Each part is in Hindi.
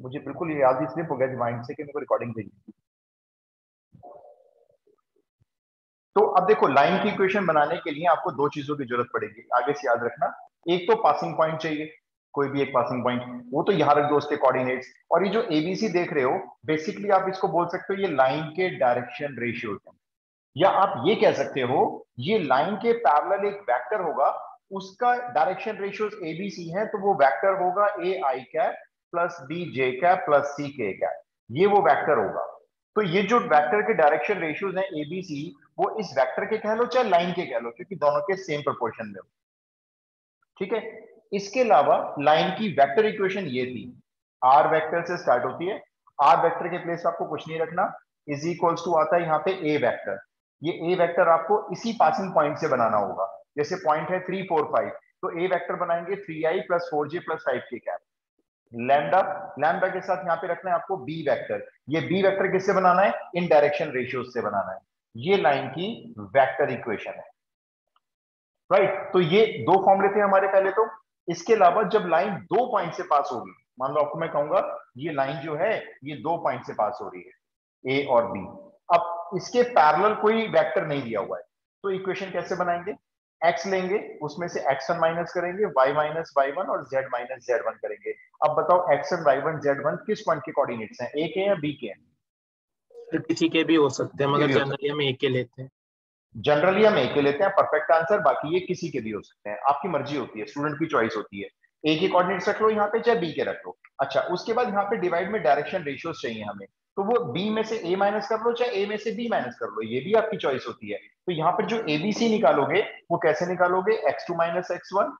मुझे बिल्कुल ये याद ही स्लिप हो गया माइंड से कि मेरे को रिकॉर्डिंग भेजी थी। तो अब देखो लाइन की इक्वेशन बनाने के लिए आपको दो चीजों की जरूरत पड़ेगी, आगे से याद रखना। एक तो पासिंग पॉइंट चाहिए, कोई भी एक पासिंग पॉइंट, वो तो यहां रख दो उसके कोऑर्डिनेट्स। और ये जो एबीसी देख रहे हो, बेसिकली आप इसको बोल सकते हो ये लाइन के डायरेक्शन रेशियोज हैं, या आप ये कह सकते हो ये लाइन के पैरेलल एक वेक्टर होगा, उसका डायरेक्शन रेशियोज एबीसी है, तो वो वेक्टर होगा A I cap plus B J cap plus C K cap, ये वो वेक्टर होगा। तो ये जो वेक्टर के डायरेक्शन रेशियोज हैं एबीसी, वो इस वेक्टर के कह लो चाहे लाइन के कह लो, क्योंकि दोनों के सेम प्रोपोर्शन में हो। ठीक है, इसके अलावा लाइन की वेक्टर इक्वेशन ये थी, आर वेक्टर से स्टार्ट होती है, आर वेक्टर के प्लेस आपको कुछ नहीं रखना, इज इक्वल्स टू आता है यहाँ पे ए वेक्टर। ये ए वेक्टर आपको इसी पासिंग पॉइंट से बनाना होगा, जैसे पॉइंट है 3 4 5, तो ए वेक्टर बनाएंगे 3i plus 4j plus 5k cap. Lambda, lambda के साथ यहाँ पे रखना है आपको बी वेक्टर, ये बी वेक्टर किससे बनाना है, इन डायरेक्शन रेशियोज से बनाना है। ये लाइन की वेक्टर इक्वेशन है, राइट। तो ये दो फॉर्मूले थे हमारे पहले तो। इसके अलावा जब लाइन दो पॉइंट से पास होगी, मान लो आपको मैं कहूंगा ये लाइन जो है ये दो पॉइंट से पास हो रही है, ए और बी। अब इसके पैरेलल कोई वेक्टर नहीं दिया हुआ है, तो इक्वेशन कैसे बनाएंगे, एक्स लेंगे, उसमें से x1 माइनस करेंगे, y माइनस y1 और z माइनस z1 करेंगे। अब बताओ x1 y1 z1 किस पॉइंट के कोऑर्डिनेट्स हैं, ए के या बी के हैं? फिर किसी के भी हो सकते हैं, किसी के मगर भी हो सकते जनरली हम एक के लेते हैं। हैं, जनरली हम ए के लेते हैं, परफेक्ट आंसर। बाकी ये किसी के भी हो सकते हैं, आपकी मर्जी होती है, स्टूडेंट की चॉइस होती है। ए के कोऑर्डिनेट्स रख लो यहाँ पे, चाहे बी के रख लो। अच्छा, उसके बाद यहाँ पे डिवाइड में डायरेक्शन रेशियोज चाहिए हमें, तो वो बी में से ए माइनस कर लो, चाहे ए में से बी माइनस कर लो, ये भी आपकी चॉइस होती है। तो यहाँ पर जो एबीसी निकालोगे वो कैसे निकालोगे, x2 minus x1,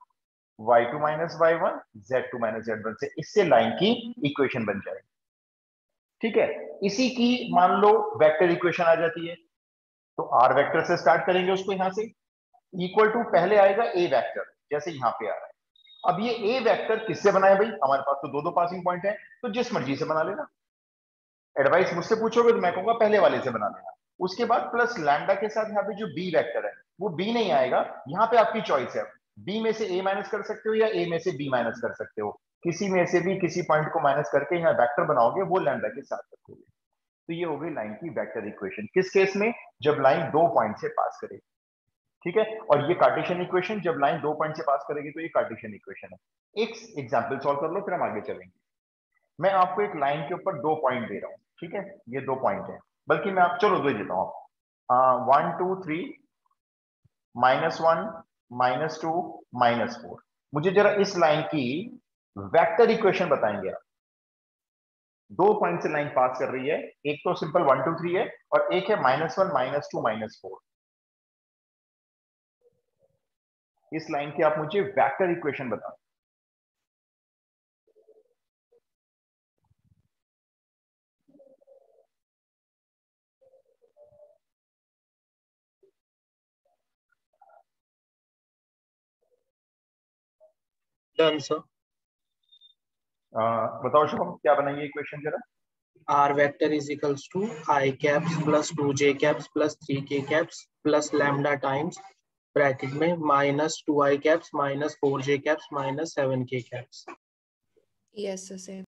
y2 minus y1, z2 minus z1 से, इससे लाइन की इक्वेशन बन जाएगी। ठीक है, इसी की मान लो वेक्टर इक्वेशन आ जाती है, तो आर वेक्टर से स्टार्ट करेंगे उसको यहां से, इक्वल टू पहले आएगा ए वेक्टर, जैसे यहां पे आ रहा है। अब ये ए वेक्टर किससे बनाए भाई, हमारे पास तो दो दो पासिंग पॉइंट है, तो जिस मर्जी से बना लेना। एडवाइस मुझसे पूछोगे तो मैं कहूंगा पहले वाले से बना लेना। उसके बाद प्लस लैम्डा के साथ यहाँ पे जो बी वेक्टर है, वो बी नहीं आएगा, यहाँ पे आपकी चॉइस है, बी में से ए माइनस कर सकते हो या ए में से बी माइनस कर सकते हो, किसी में से भी किसी पॉइंट को माइनस करके यहाँ वेक्टर बनाओगे, वो लैम्डा के साथ रखोगे। तो ये हो गई लाइन की वेक्टर इक्वेशन, किस केस में, जब लाइन दो पॉइंट से पास करेगी। ठीक है, और ये कार्टेशियन इक्वेशन जब लाइन दो पॉइंट से पास करेगी, तो ये कार्टेशियन इक्वेशन है। एक एग्जाम्पल सॉल्व कर लो, फिर हम आगे चलेंगे। मैं आपको एक लाइन के ऊपर दो पॉइंट दे रहा हूं, ठीक है, ये दो पॉइंट है, बल्कि मैं आप चलो दे देता हूं, 1 2 3, -1 -2 -4। मुझे जरा इस लाइन की वेक्टर इक्वेशन बताएंगे आप। दो पॉइंट से लाइन पास कर रही है, एक तो सिंपल 1 2 3 है, और एक है -1 -2 -4। इस लाइन की आप मुझे वेक्टर इक्वेशन बताओ। Done sir. बताओ शुभम, क्या बनाइए इक्वेशन जरा। R vector is equals to i caps plus 2j caps plus 3k caps plus lambda times bracket में -2i caps -4j caps -7k caps. Yes sir, same.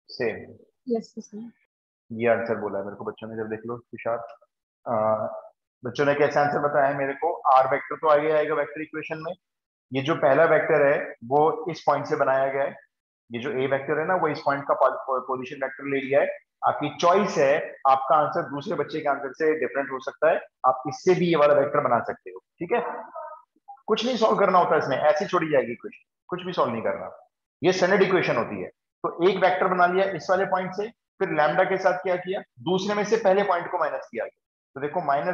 Same, yes sir. ये आंसर बोला है मेरे को बच्चों ने, जब देख लो तुषार। बच्चों ने कैसे आंसर बताया है मेरे को, आर वेक्टर तो आगे आएगा वेक्टर इक्वेशन में, ये जो पहला वेक्टर है वो इस पॉइंट से बनाया गया है, ये जो ए वेक्टर है ना वो इस पॉइंट का पोजीशन वेक्टर ले लिया है। आपकी चॉइस है, आपका आंसर दूसरे बच्चे के आंसर से डिफरेंट हो सकता है, आप इससे भी ये वाला वेक्टर बना सकते हो। ठीक है, कुछ नहीं सॉल्व करना होता इसमें, ऐसी छोड़ी जाएगी इक्वेशन, कुछ भी सॉल्व नहीं करना, ये स्टैंडर्ड इक्वेशन होती है। तो एक वेक्टर बना लिया इस वाले पॉइंट से, फिर लैम्डा के साथ क्या किया, दूसरे में से पहले पॉइंट को माइनस किया, तो देखो -1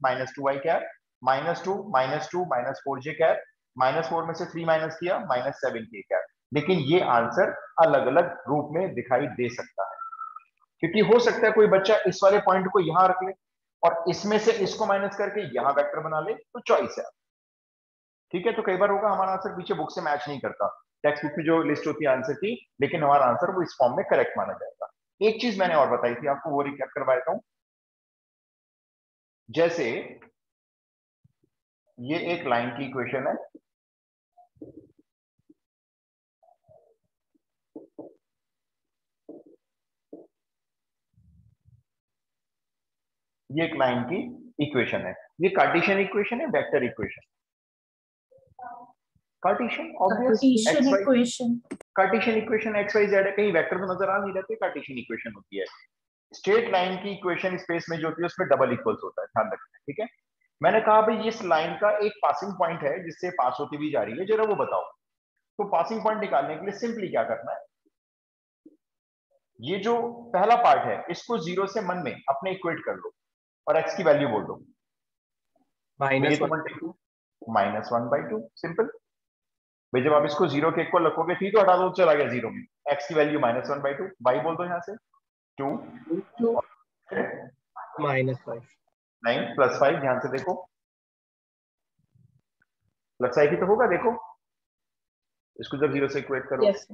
-2i कैप, -2 -2 -4j कैप, -4 में से 3 माइनस किया -7k कैप। लेकिन ये आंसर अलग अलग रूप में दिखाई दे सकता है, क्योंकि हो सकता है कोई बच्चा इस वाले पॉइंट को यहां रख ले और इसमें से इसको माइनस करके यहां वेक्टर बना ले, तो चॉइस है। ठीक है, तो कई बार होगा हमारा आंसर पीछे बुक से मैच नहीं करता, टेक्स्ट बुक में जो लिस्ट होती है आंसर की, लेकिन हमारा आंसर वो इस फॉर्म में करेक्ट माना जाएगा। एक चीज मैंने और बताई थी आपको, वो रिकैप करवा देता हूं। जैसे ये एक लाइन की इक्वेशन है, ये एक लाइन की इक्वेशन है। ये कार्टेशियन इक्वेशन है, vector equation? Cartesian obvious, Cartesian x y. Equation. Cartesian equation x y z है, कहीं वेक्टर तो नजर आ नहीं रहते, कार्टेशियन इक्वेशन होती है। स्ट्रेट लाइन की इक्वेशन स्पेस में जो होती है उसमें डबल इक्वल्स होता है, ध्यान रखना है, ठीक है। मैंने कहा भाई इस लाइन का एक पासिंग पॉइंट है जिससे पास होती हुई जा रही है, जरा वो बताओ। तो पासिंग पॉइंट निकालने के लिए सिंपली क्या करना है, ये जो पहला पार्ट है इसको जीरो से मन में अपने इक्वेट कर लो और एक्स की वैल्यू बोल दो। -1/2 -1/2, सिंपल। भाई जब आप इसको जीरो के इक्वल रखोगे, थी तो हटा दो, चला गया जीरो में, एक्स की वैल्यू -1/2, वाई बोल दो यहाँ से 2, -5 9 +5, ध्यान से देखो, +5 ही तो होगा, देखो इसको जब जीरो से इक्वेट करो। यस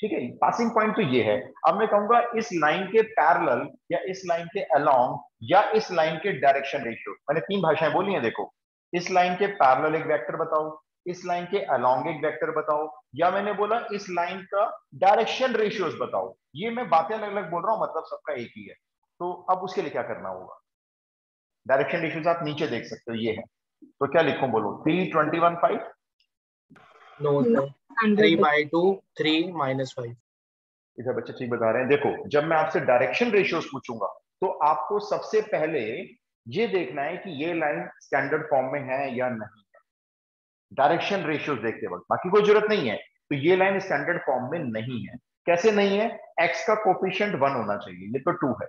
ठीक है, पासिंग पॉइंट तो ये है। अब मैं कहूंगा इस लाइन के पैरेलल या इस लाइन के अलोंग या इस लाइन के डायरेक्शन रेशियो, मैंने 3 भाषाएं बोली हैं, देखो। इस लाइन के पैरेलल एक वेक्टर बताओ, इस लाइन के अलोंग एक वेक्टर बताओ, या मैंने बोला इस लाइन का डायरेक्शन रेशियोज बताओ। ये मैं बातें अलग अलग बोल रहा हूं, मतलब सबका एक ही है। तो अब उसके लिए क्या करना होगा, डायरेक्शन रेशियोज आप नीचे देख सकते हो, ये है। तो क्या लिखूं, बोलो 3, 21, 5? No sir, 3/2 3 -5। इधर बच्चे ठीक बता रहे हैं। देखो जब मैं आपसे डायरेक्शन रेशियोज पूछूंगा तो आपको सबसे पहले ये देखना है कि ये लाइन स्टैंडर्ड फॉर्म में है या नहीं है, डायरेक्शन रेशियोज देखते वक्त। बाकी कोई जरूरत नहीं है। तो ये लाइन स्टैंडर्ड फॉर्म में नहीं है। कैसे नहीं है, एक्स का कोफिशिएंट 1 होना चाहिए, ये तो 2 है।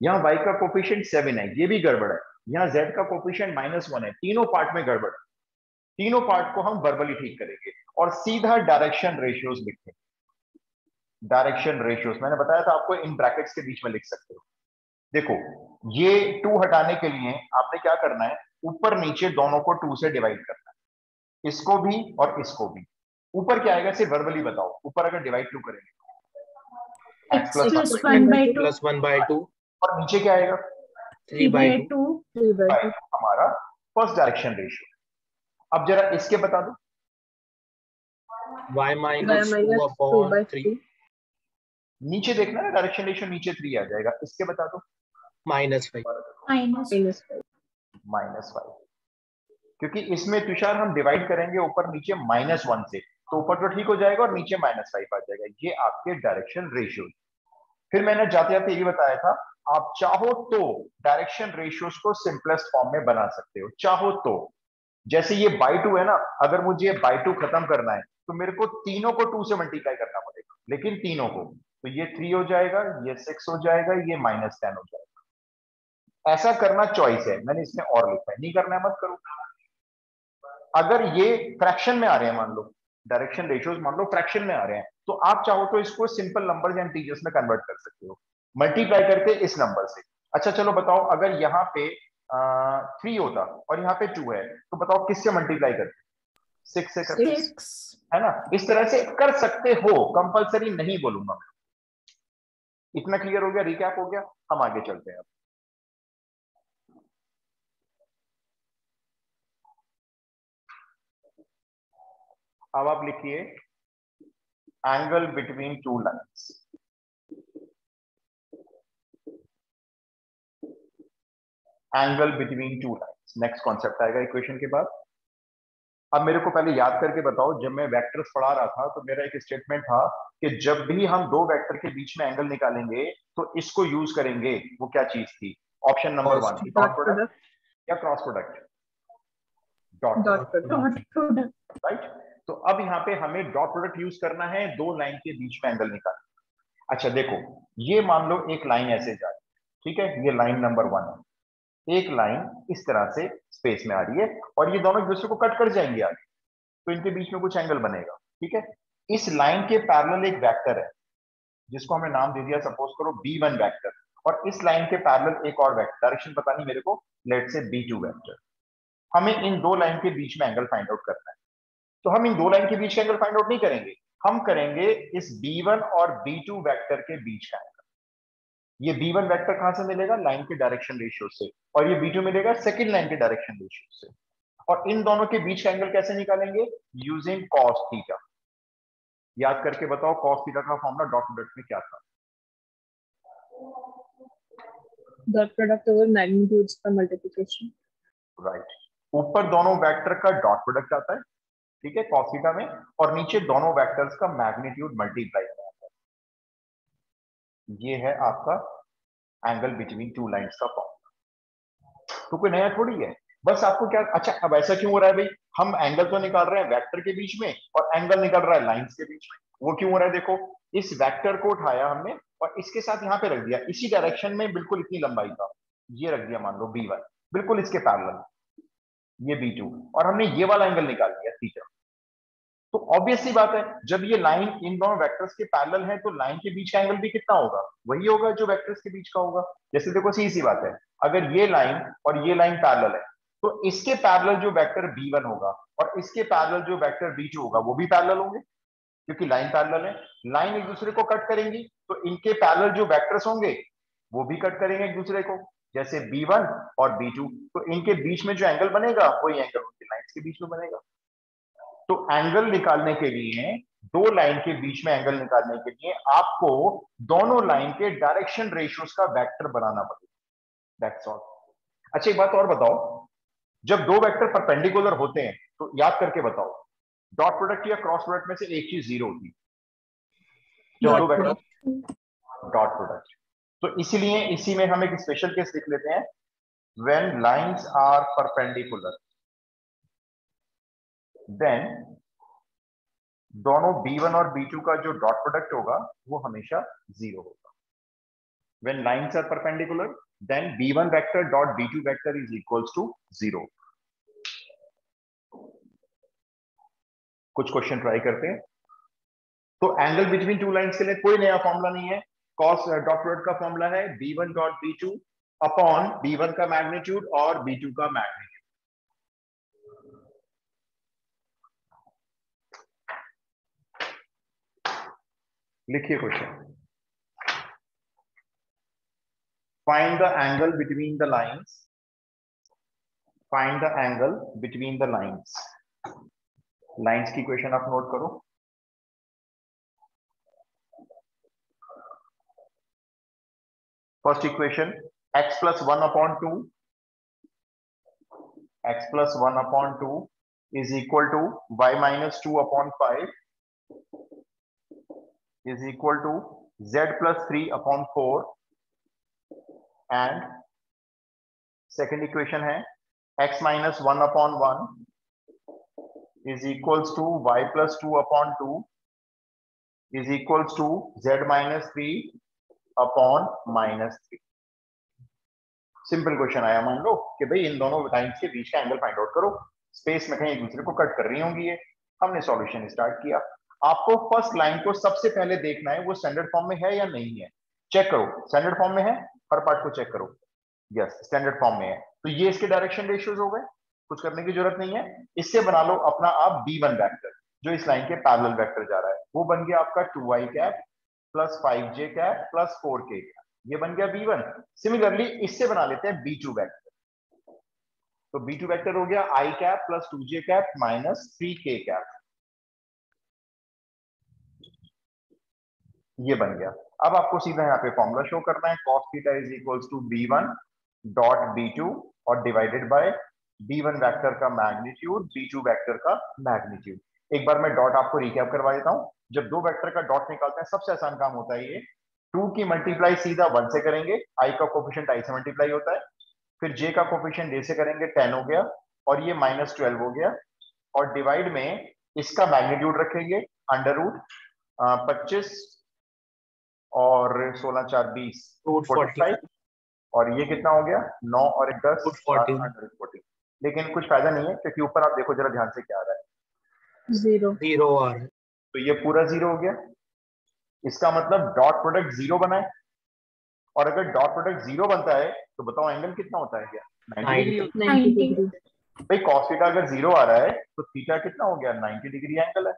यहाँ y का कोफिशिएंट 7 है, ये भी गड़बड़ है। यहाँ z का कोफिशिएंट -1 है, तीनों पार्ट में गड़बड़ है। तीनों पार्ट को हम वर्बली ठीक करेंगे और सीधा डायरेक्शन रेशियोज लिखेंगे। डायरेक्शन रेशियोज मैंने बताया था आपको, इन ब्रैकेट्स के बीच में लिख सकते हो। देखो ये 2 हटाने के लिए आपने क्या करना है, ऊपर नीचे दोनों को 2 से डिवाइड करना है, इसको भी और इसको भी। ऊपर क्या आएगा सिर्फ वर्बली बताओ, ऊपर अगर डिवाइड 2 करेंगे x + 1/2 +1/2 और नीचे क्या आएगा 3/2 5, हमारा फर्स्ट डायरेक्शन रेशियो। अब जरा इसके बता दो, y -2/3 नीचे देखना है डायरेक्शन रेशियो, नीचे 3 आ जाएगा। इसके बता दो -5 -5, क्योंकि इसमें तुषार हम डिवाइड करेंगे ऊपर नीचे -1 से, तो ऊपर तो ठीक हो जाएगा और नीचे -5 आ जाएगा। ये आपके डायरेक्शन रेशियो। फिर मैंने जाते जाते ये बताया था, आप चाहो तो डायरेक्शन रेशियोज को सिंपलेस्ट फॉर्म में बना सकते हो, चाहो तो। जैसे ये by2 है ना, अगर मुझे by2 खत्म करना है तो मेरे को तीनों को 2 से मल्टीप्लाई करना पड़ेगा, लेकिन तीनों को। तो ये 3 हो जाएगा, ये 6 हो जाएगा, ये -10 हो जाएगा। ऐसा करना चॉइस है, मैंने इसमें और लिखा है, नहीं करना है मत करो। अगर ये फ्रैक्शन में आ रहे हैं, मान लो डायरेक्शन रेशियोज मान लो फ्रैक्शन में आ रहे हैं, तो आप चाहो तो इसको सिंपल नंबर्स या इंटीजर्स में कन्वर्ट कर सकते हो, मल्टीप्लाई करके इस नंबर से। अच्छा चलो बताओ, अगर यहाँ पे 3 होता और यहाँ पे 2 है, तो बताओ किससे मल्टीप्लाई करते, 6 से करते, 6 है ना। इस तरह से कर सकते हो, कंपलसरी नहीं बोलूंगा मैं। इतना क्लियर हो गया, रिकैप हो गया। हम आगे चलते हैं। अब आप लिखिए angle between 2 lines. Angle between 2 lines next concept आएगा इक्वेशन के बाद। अब मेरे को पहले याद करके बताओ, जब मैं वेक्टर्स पढ़ा रहा था तो मेरा एक स्टेटमेंट था कि जब भी हम 2 वेक्टर के बीच में एंगल निकालेंगे तो इसको यूज करेंगे। वो क्या चीज थी, ऑप्शन नंबर 1, डॉट प्रोडक्ट या cross product, dot product. Right. तो अब यहाँ पे हमें डॉट प्रोडक्ट यूज करना है 2 लाइन के बीच में एंगल निकालना। अच्छा देखो, ये मान लो एक लाइन ऐसे जा रही है, ठीक है, ये लाइन नंबर 1 है। एक लाइन इस तरह से स्पेस में आ रही है और ये दोनों एक दूसरे को कट कर जाएंगे आगे, तो इनके बीच में कुछ एंगल बनेगा, ठीक है। इस लाइन के पैरेलल एक वेक्टर है जिसको हमने नाम दे दिया, सपोज करो B1 वेक्टर, और इस लाइन के पैरेलल एक और वेक्टर, डायरेक्शन पता नहीं मेरे को, लेट से B2 वेक्टर। हमें इन 2 लाइन के बीच में एंगल फाइंड आउट करना है। तो हम इन 2 लाइन के बीच का एंगल फाइंड आउट नहीं करेंगे, हम करेंगे इस B1 और B2 वेक्टर के बीच का एंगल। ये B1 वेक्टर कहां से मिलेगा, लाइन के डायरेक्शन रेशियो से, और ये B2 मिलेगा सेकंड लाइन के डायरेक्शन रेशियो से। और इन दोनों के बीच का एंगल कैसे निकालेंगे, यूजिंग cos थीटा। याद करके बताओ cos थीटा का फॉर्मूला डॉट प्रोडक्ट में क्या था, डॉट प्रोडक्ट ओवर मैग्नीट्यूड्स का मल्टीप्लिकेशन। राइट, ऊपर दोनों वेक्टर का डॉट प्रोडक्ट आता है, ठीक है, cos थीटा में, और नीचे दोनों वेक्टर्स का मैग्नीट्यूड मल्टीप्लाई आता है। ये है आपका एंगल बिटवीन टू लाइंस का फॉर्मूला। तो कोई नया थोड़ी है, बस आपको क्या, अच्छा अब ऐसा क्यों हो रहा है भाई, हम एंगल तो निकाल रहे हैं वेक्टर के बीच में और एंगल निकल रहा है लाइंस के बीच में, वो क्यों हो रहा है? देखो, इस वेक्टर को उठाया हमने और इसके साथ यहां पे रख दिया, इसी डायरेक्शन में बिल्कुल इतनी लंबाई का, ये रख दिया मान लो b1, बिल्कुल इसके पैरेलल ये b2, और हमने ये वाला एंगल निकाल लिया थीटा। तो ऑब्वियस सी बात है, जब ये लाइन इन दोनों वेक्टर्स के पैरेलल है तो लाइन के बीच का एंगल भी कितना होगा? वही होगा जो वेक्टर्स के बीच का होगा। जैसे देखो सीधी सी बात है, अगर ये लाइन और ये लाइन पैरेलल है तो इसके पैरेलल जो वेक्टर b1 होगा और इसके पैरेलल जो वेक्टर b2 होगा वो भी पैरेलल होंगे, क्योंकि लाइन पैरेलल है। लाइन एक दूसरे को कट करेंगी तो इनके पैरेलल जो वेक्टर्स होंगे वो भी कट करेंगे एक दूसरे को, जैसे b1 और b2, तो इनके बीच में जो एंगल बनेगा वही एंगल उनकी लाइंस के बीच में बनेगा। तो एंगल निकालने के लिए, दो लाइन के बीच में एंगल निकालने के लिए आपको दोनों लाइन के डायरेक्शन रेशियोज का वेक्टर बनाना पड़ेगा, दैट्स ऑल। अच्छा एक बात और बताओ, जब दो वेक्टर परपेंडिकुलर होते हैं तो याद करके बताओ, डॉट प्रोडक्ट या क्रॉस प्रोडक्ट में से एक चीज जीरो होती है, जब दो वेक्टर डॉट प्रोडक्ट। तो इसीलिए इसी में हम एक स्पेशल केस लिख लेते हैं, when lines are perpendicular then दोनों b1 और b2 का जो डॉट प्रोडक्ट होगा वो हमेशा जीरो होगा। When lines are perpendicular then b1 vector dot b2 vector is equals to zero. कुछ क्वेश्चन ट्राई करते हैं। तो एंगल बिटवीन टू लाइंस के लिए कोई नया फॉर्मूला नहीं है, कॉस डॉट प्रोडक्ट का फॉर्मूला है b1 dot b2 upon b1 का मैग्नीट्यूड और b2 का मैग्नीट्यूड। लिखिए question, find the angle between the lines, find the angle between the lines। Lines की इक्वेशन आप नोट करो। First equation x plus 1/2, x plus 1/2 is equal to y minus 2/5 is equal to z plus 3/4 and second equation है x minus 1/1 is equals to y plus 2/2 is equals to z minus 3/-3। Simple question आया, मान लो कि भाई इन दोनों लाइंस के बीच का एंगल फाइंड आउट करो, स्पेस में कहीं एक दूसरे को कट कर रही होंगी ये। हमने सॉल्यूशन स्टार्ट किया। आपको फर्स्ट लाइन को सबसे पहले देखना है वो स्टैंडर्ड फॉर्म में है या नहीं है, चेक करो। स्टैंडर्ड फॉर्म में है, हर पार्ट को चेक करो, यस स्टैंडर्ड फॉर्म में है, तो ये इसके डायरेक्शन रेशियोज हो गए, कुछ करने की जरूरत नहीं है। इससे बना लो अपना आप b1 वेक्टर जो इस लाइन के पैरेलल वेक्टर जा रहा है, वो बन गया आपका 2i cap plus 5j cap plus 4k cap, ये बन गया b1। सिमिलरली इससे बना लेते हैं b2 वेक्टर, तो b2 वेक्टर हो गया i cap plus 2j cap minus 3k cap, ये बन गया। अब आपको सीधा यहाँ पे फॉर्मूला शो करना है, cos theta is equals to b1 dot b2 और डिवाइडेड बाय b1 वेक्टर का मैग्नीट्यूड b2 वेक्टर का मैग्नीट्यूड। एक बार मैं डॉट आपको रिकैप करवा देता हूं। जब दो वेक्टर का डॉट निकालते हैं सबसे आसान काम होता है ये, 2 की मल्टीप्लाई सीधा 1 से करेंगे, i का कोफिशिएंट i से मल्टीप्लाई होता है, फिर j का कोफिशिएंट j से करेंगे 10 हो गया, और ये -12 हो गया, और डिवाइड में इसका मैग्नीट्यूड रखेंगे अंडर रूट 25 और 16 4 20 45, और ये कितना हो गया 9 और 1 10 140। लेकिन कुछ फायदा नहीं है क्योंकि ऊपर आप देखो जरा ध्यान से क्या आ रहा है, जीरो आ रहा है, तो ये पूरा जीरो हो गया। इसका मतलब डॉट प्रोडक्ट जीरो बना है, और अगर डॉट प्रोडक्ट जीरो बनता है तो बताओ एंगल कितना होता है, क्या 90 डिग्री होता है? 90 डिग्री। भाई cos थीटा अगर जीरो आ रहा है तो थीटा कितना हो गया 90 डिग्री एंगल है,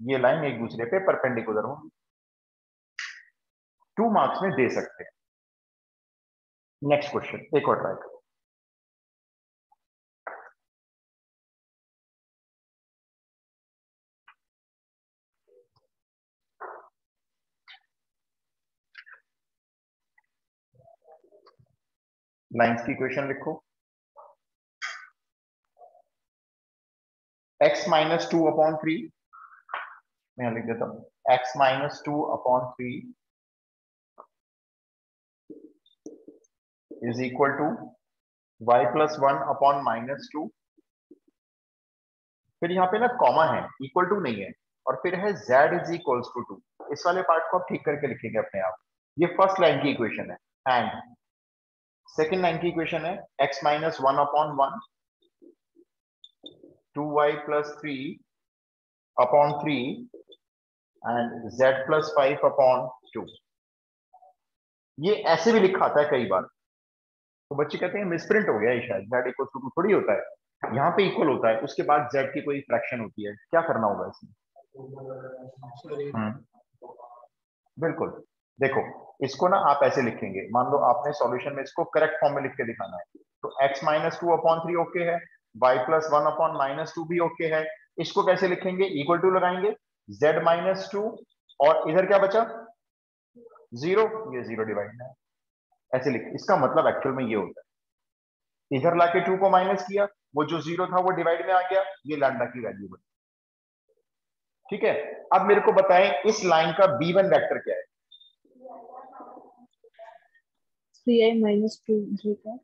ये लाइन एक दूसरे पे परपेंडिकुलर होंगी। 2 मार्क्स में दे सकते हैं। नेक्स्ट क्वेश्चन एक और ट्राई करो। लाइंस की इक्वेशन लिखो, x माइनस 2/3, मैं लिख देता हूं, x minus 2/3 is equal to y plus 1/-2। फिर यहाँ पे ना कॉमा है, इक्वल टू नहीं है, और फिर है z इज इक्वल्स टू 2। इस वाले पार्ट को आप ठीक करके लिखेंगे अपने आप। ये फर्स्ट लाइन की इक्वेशन है। एंड सेकेंड लाइन की इक्वेशन है x minus 1/1 2y plus 3/3 and z plus 5/2। ये ऐसे भी लिखा आता है कई बार, तो बच्चे कहते हैं मिसप्रिंट हो गया ये, शायद z इक्वल टू 2 थोड़ी होता है, यहाँ पे इक्वल होता है, उसके बाद z की कोई फ्रैक्शन होती है, क्या करना होगा इसमें? बिल्कुल। देखो इसको ना आप ऐसे लिखेंगे, मान लो आपने सॉल्यूशन में इसको करेक्ट फॉर्म में लिख के दिखाना है, तो x माइनस 2/3 ओके है, y प्लस 1/-2 भी ओके है। इसको कैसे लिखेंगे? इक्वल टू लगाएंगे, z माइनस 2 और इधर क्या बचा? 0, ये 0 डिवाइड है, ऐसे लिख। इसका मतलब एक्चुअल में ये होता है, इधर लाके 2 को माइनस किया, वो जो 0 था वो डिवाइड में आ गया, ये लैम्डा की वैल्यू बनी। ठीक है, अब मेरे को बताएं इस लाइन का b1 वेक्टर क्या है? 3i minus 2j का।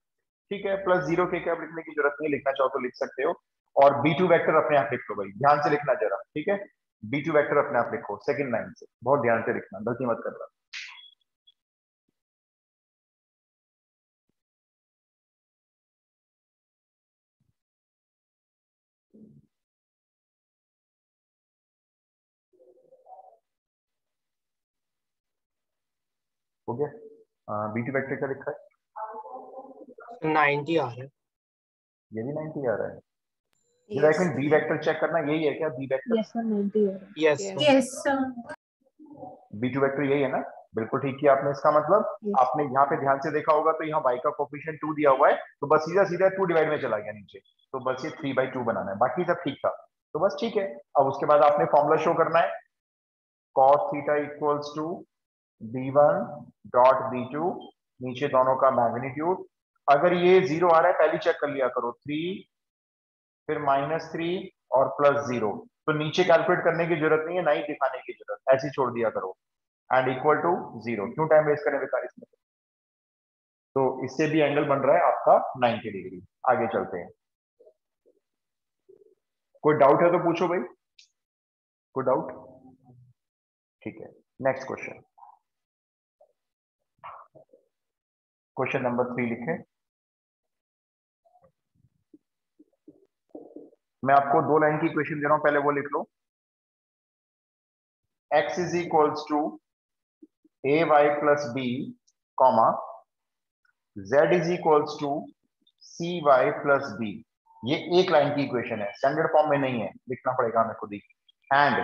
ठीक है, प्लस 0 के कैप लिखने की जरूरत नहीं है, लिखना चाहो तो लिख सकते हो। और b2 वेक्टर अपने आप लिख लो भाई, ध्यान से लिखना जरा। ठीक है, b2 वेक्टर अपने आप लिखो सेकंड लाइन से, बहुत ध्यान से लिखना, गलती मत करना। हो गया? b2 वेक्टर क्या लिखा है? 90 आ रहा है। ये भी 90 आ रहा है। ये Yes. देखो बी वेक्टर चेक करना, यही है क्या b वेक्टर? Yes sir, 90 है। Yes Yes. b2 वेक्टर यही है ना? बिल्कुल ठीक किया आपने। इसका मतलब Yes. आपने यहाँ पे ध्यान से देखा होगा तो यहाँ y का कोफिशिएंट 2 दिया हुआ है, तो बस सीधा सीधा 2 डिवाइड में चला गया नीचे, तो बस ये 3/2 बनाना है, बाकी सब ठीक था। तो बस ठीक है, अब उसके बाद आपने फॉर्मूला शो करना है, cos theta equals to b1 dot b2, नीचे दोनों का मैग्नीट्यूड। अगर ये 0 आ रहा है पहले चेक कर लिया करो, 3 फिर -3 और +0, तो नीचे कैलकुलेट करने की जरूरत नहीं है, ना ही दिखाने की जरूरत, ऐसे ही छोड़ दिया करो। एंड इक्वल टू 0, क्यों टाइम वेस्ट करें बेकार इसमें? तो इससे भी एंगल बन रहा है आपका 90 डिग्री। आगे चलते हैं, कोई डाउट है तो पूछो भाई, कोई डाउट? ठीक है, नेक्स्ट क्वेश्चन, क्वेश्चन नंबर 3 लिखें। मैं आपको 2 लाइन की क्वेश्चन दे रहा हूं, पहले वो लिख लो। x is equals to ay plus b, comma z is equals to cy plus b। ये एक लाइन की इक्वेशन है, स्टैंडर्ड फॉर्म में नहीं है, लिखना पड़ेगा हमें खुद ही। एंड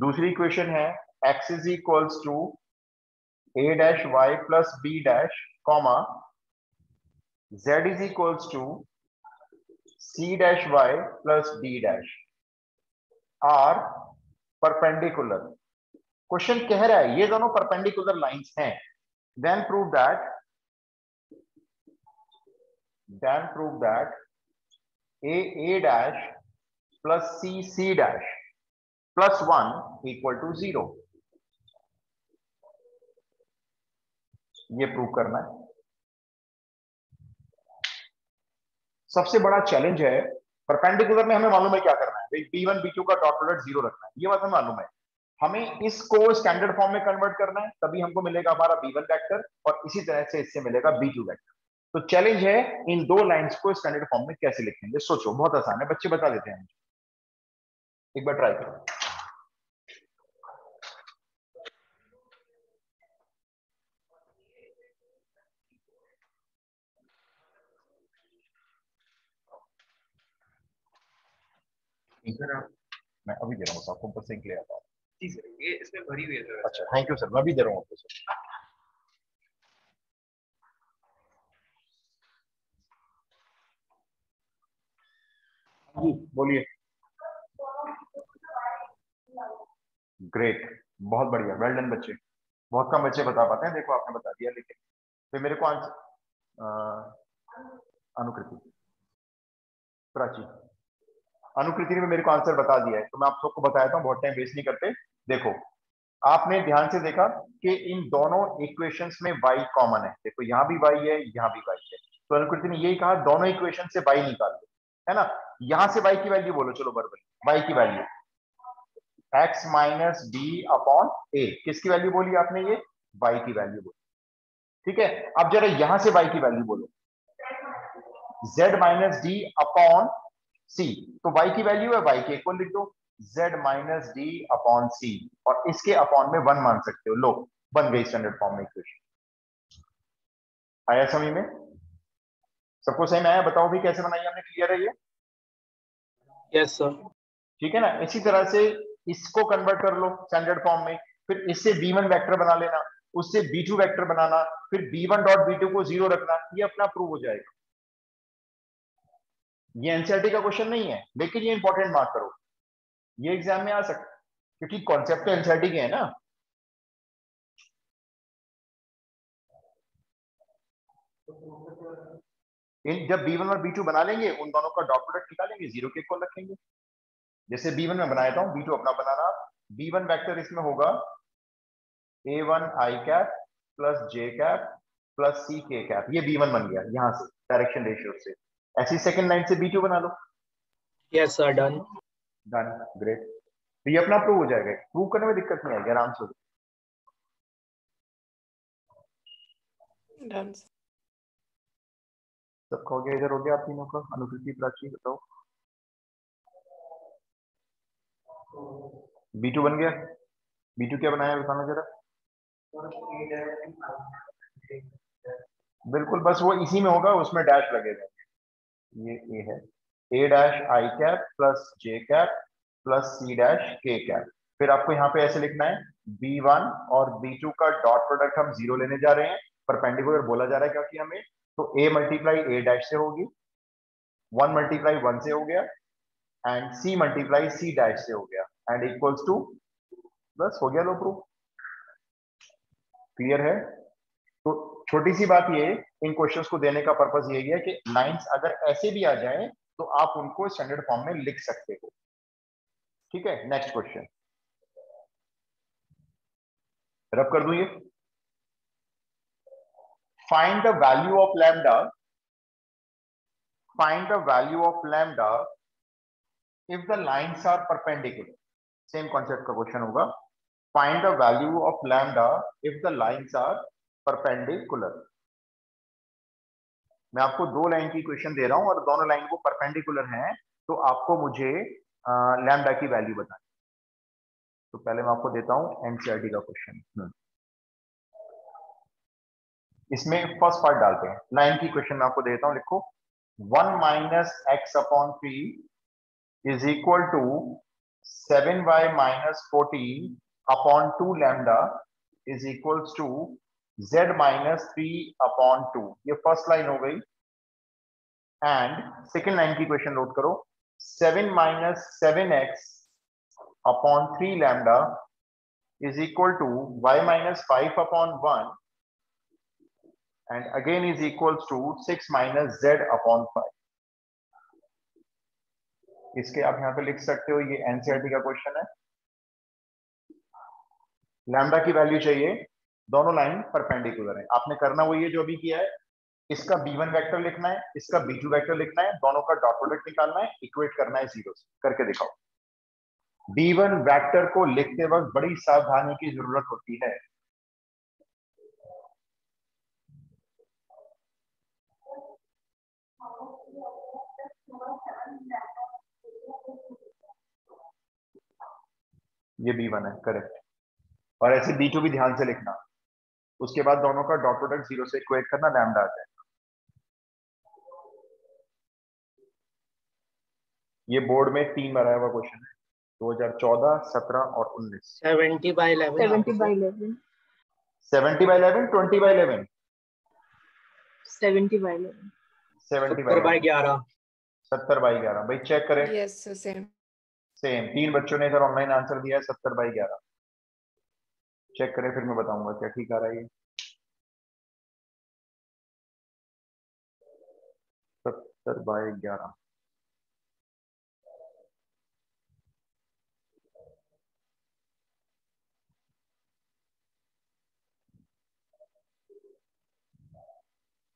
दूसरी इक्वेशन है x is equals to a dash y plus b dash, comma z is equals to c dash y plus d dash are perpendicular. Question कह रहा है ये दोनों परपेंडिकुलर लाइंस हैं, then prove that a dash plus c dash plus 1 equal to 0। ये प्रूव करना है। सबसे बड़ा चैलेंज है, परपेंडिकुलर में हमें मालूम है क्या करना है भाई, b1 b2 का डॉट प्रोडक्ट 0 रखना है, ये बात हमें मालूम है। हमें इसको स्टैंडर्ड फॉर्म में कन्वर्ट करना है, तभी हमको मिलेगा हमारा b1 वेक्टर, और इसी तरह से इससे मिलेगा b2 वेक्टर। तो चैलेंज है इन 2 लाइंस को स्टैंडर्ड फॉर्म में कैसे लिखेंगे। सोचो, बहुत आसान है, बच्चे बता देते हैं, एक बार ट्राई करो। मैं अभी दे रहा हूँ आपको, बस एक ले आता हूँ। जी सर, ये इसमें भरी हुई है सर। अच्छा, थैंक यू सर, मैं भी दे रहा हूँ आपको सर। जी बोलिए। ग्रेट, बहुत बढ़िया, वेल डन बच्चे। बहुत कम बच्चे बता पाते हैं, देखो आपने बता दिया। लेकिन फिर मेरे को आंसर अनुकृति प्राची, अनुकृति ने मेरे को आंसर बता दिया है, तो मैं आप सबको बताया था, बहुत टाइम वेस्ट नहीं करते। देखो आपने ध्यान से देखा कि इन दोनों इक्वेशंस में y कॉमन है, देखो यहाँ भी y है, यहाँ भी y है, तो अनुकृति ने यही कहा दोनों इक्वेशन से y निकाल लो, है ना। यहां से y की वैल्यू बोलो, चलो बराबर y की value x minus D upon A, किसकी वैल्यू बोली आपने, ये y की वैल्यू बोली, ठीक है। अब जरा यहां से y की वैल्यू बोलो, z माइनस डी अपॉन सी, तो y की वैल्यू है y के इक्वल लिख दो, z माइनस डी अपॉन सी, और इसके अपॉन में 1 मान सकते हो, लो बन गई स्टैंडर्ड फॉर्म में इक्वेशन। आया समझ में, सबको सही में आया, बताओ भी कैसे बनाई हमने, क्लियर है ये? Yes sir. ठीक है ना। इसी तरह से इसको कन्वर्ट कर लो स्टैंडर्ड फॉर्म में, फिर इससे b1 वेक्टर बना लेना, उससे b2 वेक्टर बनाना, फिर b1 डॉट b2 को 0 रखना, ये अपना प्रूव हो जाएगा। ये एनसीईआरटी का क्वेश्चन नहीं है, लेकिन ये इंपॉर्टेंट मार्क करो, ये एग्जाम में आ सकता है, क्योंकि कॉन्सेप्ट तो एनसीईआरटी के है ना। इन जब b1 और b2 बना लेंगे, उन दोनों का डॉट प्रोडक्ट निकालेंगे, 0 के इक्वल रखेंगे। जैसे b1 में बनाया था, b2 अपना बनाना, b1 वेक्टर इसमें होगा a1 i cap plus j cap plus c k cap, ये b1 बन गया यहां से डायरेक्शन रेशियो से। ऐसी सेकंड लाइन से b2 बना लो। Yes sir, done. Done, great. तो ये अपना प्रूव हो जाएगा, प्रूव करने में दिक्कत नहीं आएगी, आराम से। डन। सबका हो गया, इधर हो गया आप तीनों का, अनुकृति प्राची बताओ। b2 बन गया, b2 क्या बनाया बताना जरा। बिल्कुल, बस वो इसी में होगा, उसमें डैश लगेगा, ये a है, a dash I cap plus j cap plus c dash k cap. फिर आपको यहाँ पे ऐसे लिखना है, b1 और b2 का डॉट प्रोडक्ट हम 0 लेने जा रहे हैं, परपेंडिकुलर बोला जा रहा है क्योंकि हमें, तो a मल्टीप्लाई a डैश से होगी, 1 मल्टीप्लाई 1 से हो गया, and c multiply c dash से हो गया, एंड इक्वल्स टू, बस हो गया, लो प्रूफ। क्लियर है। तो छोटी सी बात ये, इन क्वेश्चंस को देने का पर्पस यही है कि लाइंस अगर ऐसे भी आ जाए तो आप उनको स्टैंडर्ड फॉर्म में लिख सकते हो। ठीक है, नेक्स्ट क्वेश्चन रब कर दूं ये, find the value of lambda, find the value of lambda if the lines are perpendicular. Same concept का क्वेश्चन होगा, find the value of lambda if the lines are perpendicular. मैं आपको 2 लाइन की क्वेश्चन दे रहा हूं और दोनों लाइन को परपेंडिकुलर हैं, तो आपको मुझे लैम्डा की वैल्यू बतानी। तो पहले मैं आपको देता हूं एनसीईआरटी का क्वेश्चन, इसमें फर्स्ट पार्ट डालते हैं, लाइन की क्वेश्चन मैं आपको देता हूं, लिखो 1 minus x upon 3 is equal to 7y minus 14 upon 2 lambda is equals to z minus 3 upon 2। ये फर्स्ट लाइन हो गई। एंड सेकेंड लाइन की क्वेश्चन नोट करो, 7 minus 7x upon 3 lambda is equal to y minus 5 upon 1 and again is equals to 6 minus z upon 5। इसके आप यहां पे लिख सकते हो, ये एनसीईआरटी का क्वेश्चन है। लैम्डा की वैल्यू चाहिए, दोनों लाइन परपेंडिकुलर है, आपने करना वही है जो अभी किया है, इसका b1 वेक्टर लिखना है, इसका b2 वेक्टर लिखना है, दोनों का डॉट प्रोडक्ट निकालना है, इक्वेट करना है 0 से, करके दिखाओ। b1 वेक्टर को लिखते वक्त बड़ी सावधानी की जरूरत होती है। ये b1 है, करेक्ट। और ऐसे b2 भी ध्यान से लिखना, उसके बाद दोनों का डॉट प्रोडक्ट 0 से इक्वेट करना, लैम्डा आ जाएगा। ये बोर्ड में 3 बार आया हुआ क्वेश्चन है, 2014, 17 और 19। 70/11 70/11 70/11, 20/11, 70/11 70/11 70/11। भाई चेक करें, Yes, sir, same. सेम 3 बच्चों ने इधर ऑनलाइन आंसर दिया है 70/11। चेक करें, फिर मैं बताऊंगा क्या ठीक आ रहा है ये। 70/11।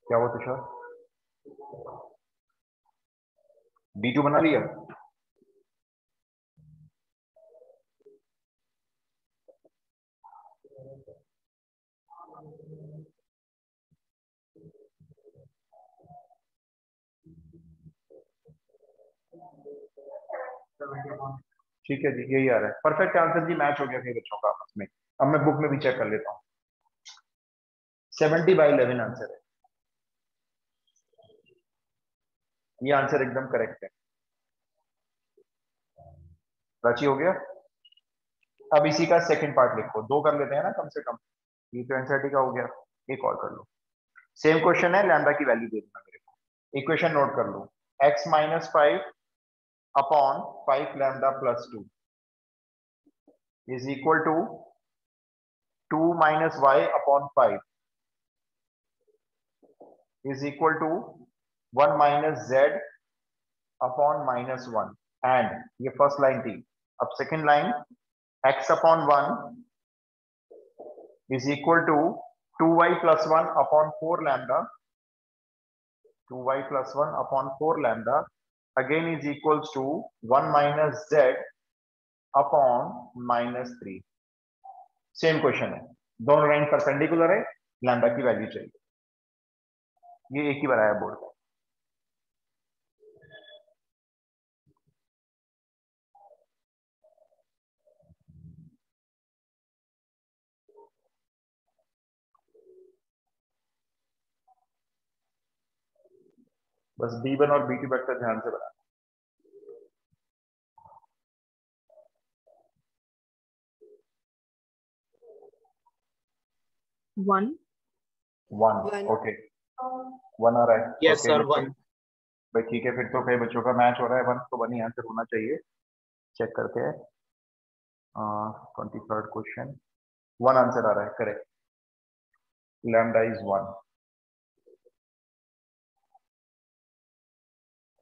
क्या हुआ तुषार? B2 बना लिया? ठीक है जी, यही आ रहा है। परफेक्ट आंसर जी, मैच हो गया कई बच्चों का आपस में। अब मैं बुक में भी चेक कर लेता हूँ। 70/11 आंसर है। ये आंसर एकदम करेक्ट है। रांची हो गया। अब इसी का सेकंड पार्ट लिखो, 2 कर लेते हैं ना कम से कम। ये तो एनसीईआरटी का हो गया, एक और कर लो। सेम क्वेश्चन है, लैम्डा की वैल्यू दे देना मेरे को। इक्वेशन नोट कर लो, x - 5 upon 5 lambda plus 2 is equal to 2 - y upon 5 is equal to 1 - z upon -1। And ये फर्स्ट लाइन थी। अब second line, x upon 1 is equal to 2y + 1 upon 4 lambda, 2y + 1 upon 4 lambda again is equals to 1 - z upon -3। Same question है, दोनों लाइन परपेंडिकुलर है, लैम्डा की वैल्यू चाहिए। ये एक ही बार आया बोर्ड पे। बस B1 और B2 वेक्टर ध्यान से बना। 1 1 1 ओके, 1 आ रहा है। यस ओके सर, बच्चों, 1। भाई ठीक है, फिर तो कई बच्चों का मैच हो रहा है। 1 तो 1 ही आंसर होना चाहिए। चेक करते हैं। 23rd क्वेश्चन, 1 आंसर आ रहा है, करेक्ट। Lambda is 1।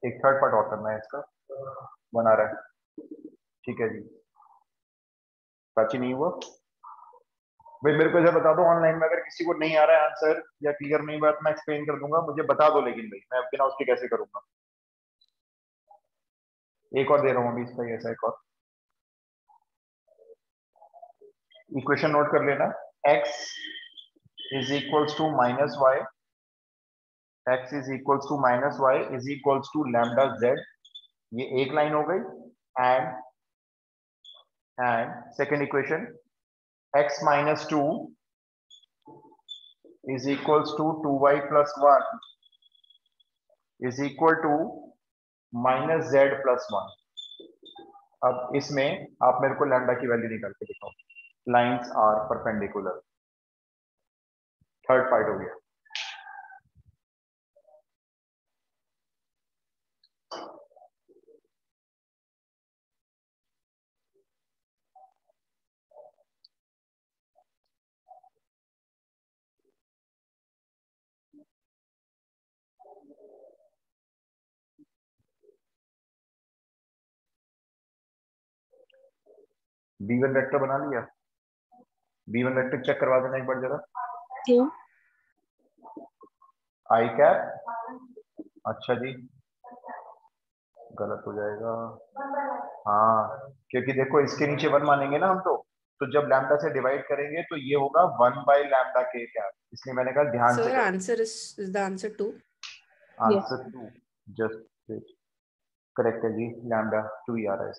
एक थर्ड पार्ट और करना है इसका। 1 आ रहा है, ठीक है जी। प्राची नहीं हुआ भाई, मेरे को इधर बता दो ऑनलाइन में, अगर किसी को नहीं आ रहा है आंसर या क्लियर नहीं हुआ तो मैं एक्सप्लेन कर दूंगा, मुझे बता दो। लेकिन भाई मैं बिना उसके कैसे करूंगा। एक और दे रहा हूँ अभी इसका, ऐसा एक और इक्वेशन नोट कर लेना। x is equals to -y, x is equals to -y is equals to lambda z। ये एक लाइन हो गई। And second equation, x - 2 is equals to 2y + 1 is equal to -z + 1। अब इसमें आप मेरे को लैम्डा की वैल्यू निकाल के दिखाओ। Lines are perpendicular. Third part हो गया। B1 वेक्टर बना लिया? B1 वेक्टर चेक करवा देना एक बार जरा। 2 आई कैप, अच्छा जी, गलत हो जाएगा। हाँ, क्योंकि देखो इसके नीचे 1 मानेंगे ना हम तो जब लैम्डा से डिवाइड करेंगे तो ये होगा 1/λ के कैप, इसलिए मैंने कहा ध्यान से Sir, करो। answer is the answer 2. yes answer 2, just correct है जी, लैम्डा 2 ही आ रहा है।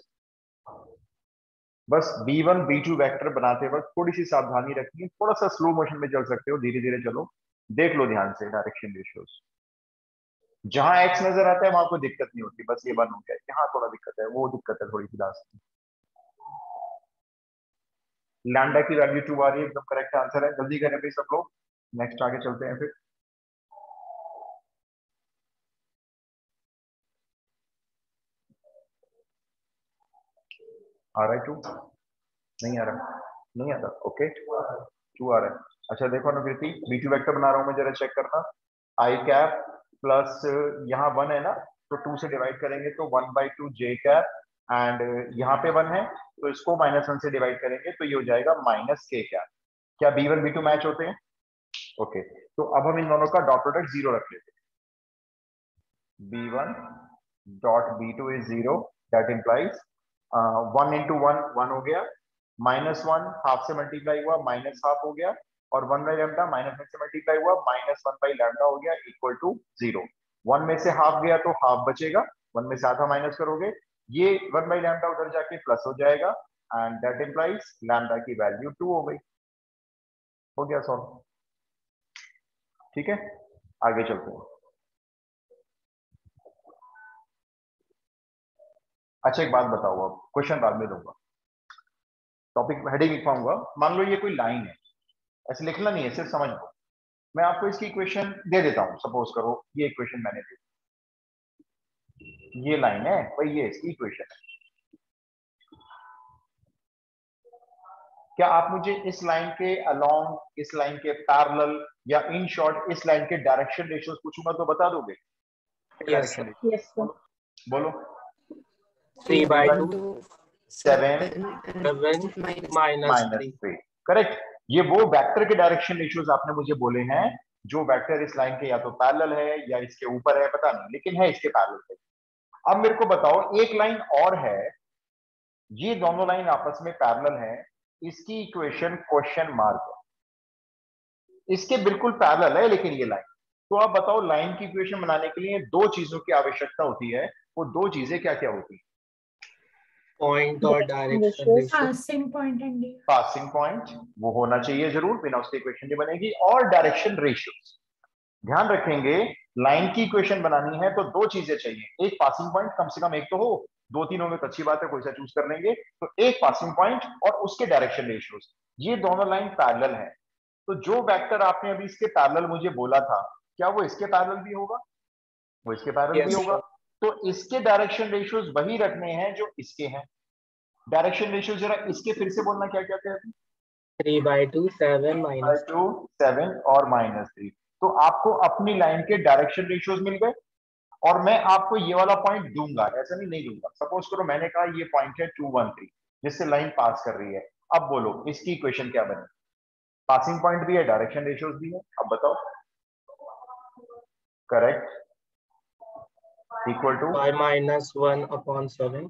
बस B1 B2 वेक्टर बनाते वक्त थोड़ी सी सावधानी रखिए, थोड़ा सा स्लो मोशन में चल सकते हो, धीरे धीरे चलो, देख लो ध्यान से डायरेक्शन रेशियोज। जहां x नजर आता है वहां कोई दिक्कत नहीं होती, बस ये 1 हो गया, यहाँ थोड़ा दिक्कत है, वो दिक्कत है थोड़ी सी लास्ट में। लैम्डा की वैल्यू 2 आ रही है, एकदम करेक्ट आंसर है। जल्दी करें भाई सब लोग, नेक्स्ट आगे चलते हैं फिर। आ रहा है 2? नहीं आ रहा, नहीं आता, ओके 2 आ रहा है। अच्छा देखो अनुकृति, B2 वेक्टर बना रहा हूं मैं, जरा चेक करना। आई कैप प्लस यहाँ 1 है ना, तो 2 से डिवाइड करेंगे तो 1/2 जे कैप, एंड यहाँ पे 1 है तो इसको -1 से डिवाइड करेंगे तो ये हो जाएगा -k कैप। क्या B1 B2 मैच होते हैं? ओके, तो अब हम इन दोनों का डॉट प्रोडक्ट 0 रख लेते हैं। B1 dot B2 is 0, that implies 1 into 1 1 हो गया, -1 हाफ से मल्टीप्लाई हुआ -हाफ हो गया, और 1/λ -1 से मल्टीप्लाई हुआ -1/λ हो गया इक्वल टू 0। 1 में से हाफ गया तो हाफ बचेगा, 1 में से आधा माइनस करोगे, ये 1/λ उधर जाके प्लस हो जाएगा, एंड दैट इंप्लाइज लैम्डा की वैल्यू 2 हो गई। हो गया सॉल्व। ठीक है, आगे चलते हैं। अच्छा एक बात बताओ, अब क्वेश्चन बाद में दूंगा, टॉपिक हेडिंग लिखवाऊंगा। मान लो ये कोई लाइन है, ऐसे लिखना नहीं है, सिर्फ समझ लो। मैं आपको इसकी इक्वेशन दे देता हूं, सपोज करो ये इक्वेशन मैंने दे दी, ये लाइन है भाई, ये इसकी इक्वेशन है। क्या आप मुझे इस लाइन के अलोंग, इस लाइन के पैरेलल, या इन शॉर्ट इस लाइन के डायरेक्शन रेशियोज पूछूंगा तो बता दोगे? Yes, sir. Direction Yes, sir. बोलो। 3/2 7 7 -3 -3, करेक्ट। ये वो वेक्टर के डायरेक्शन रेशियोज आपने मुझे बोले हैं, जो वेक्टर इस लाइन के या तो पैरेलल है या इसके ऊपर है, पता नहीं, लेकिन है इसके पैरेलल है। अब मेरे को बताओ, एक लाइन और है, ये दोनों लाइन आपस में पैरेलल है, इसकी इक्वेशन क्वेश्चन मार्क है, इसके बिल्कुल पैरेलल है लेकिन ये लाइन। तो आप बताओ, लाइन की इक्वेशन बनाने के लिए दो चीजों की आवश्यकता होती है, वो दो चीजें क्या क्या होती है? पॉइंट और direction Ratios. Ratio. Passing point and passing point वो होना चाहिए जरूर, बिना उसके इक्वेशन नहीं बनेगी, और डायरेक्शन रेशियोज। ध्यान रखेंगे, लाइन की इक्वेशन बनानी है तो दो चीजें चाहिए, एक पासिंग पॉइंट, कम से कम एक तो हो, 2-3 हो में तो अच्छी बात है, कोई सा चूज कर लेंगे। तो एक पासिंग पॉइंट और उसके डायरेक्शन रेशियोज, ये दोनों लाइन पैरेलल है। तो जो वेक्टर आपने अभी इसके पैरेलल मुझे बोला था, क्या वो इसके पैरेलल भी होगा? वो इसके पैरेलल भी Yes, होगा। sir. तो इसके डायरेक्शन रेशियोज वही रखने हैं जो इसके हैं। डायरेक्शन रेशियो जरा इसके फिर से बोलना, क्या क्या कहते हैं? 3/2 7 -3 2 7 और -3। तो आपको अपनी लाइन के डायरेक्शन रेशियोज मिल गए, और मैं आपको ये वाला पॉइंट दूंगा, ऐसा नहीं दूंगा। सपोज करो मैंने कहा ये पॉइंट है 213, जिससे लाइन पास कर रही है। अब बोलो इसकी इक्वेशन क्या बने? पासिंग पॉइंट भी है, डायरेक्शन रेशियोज भी है, अब बताओ। Correct, equal to, y -1/7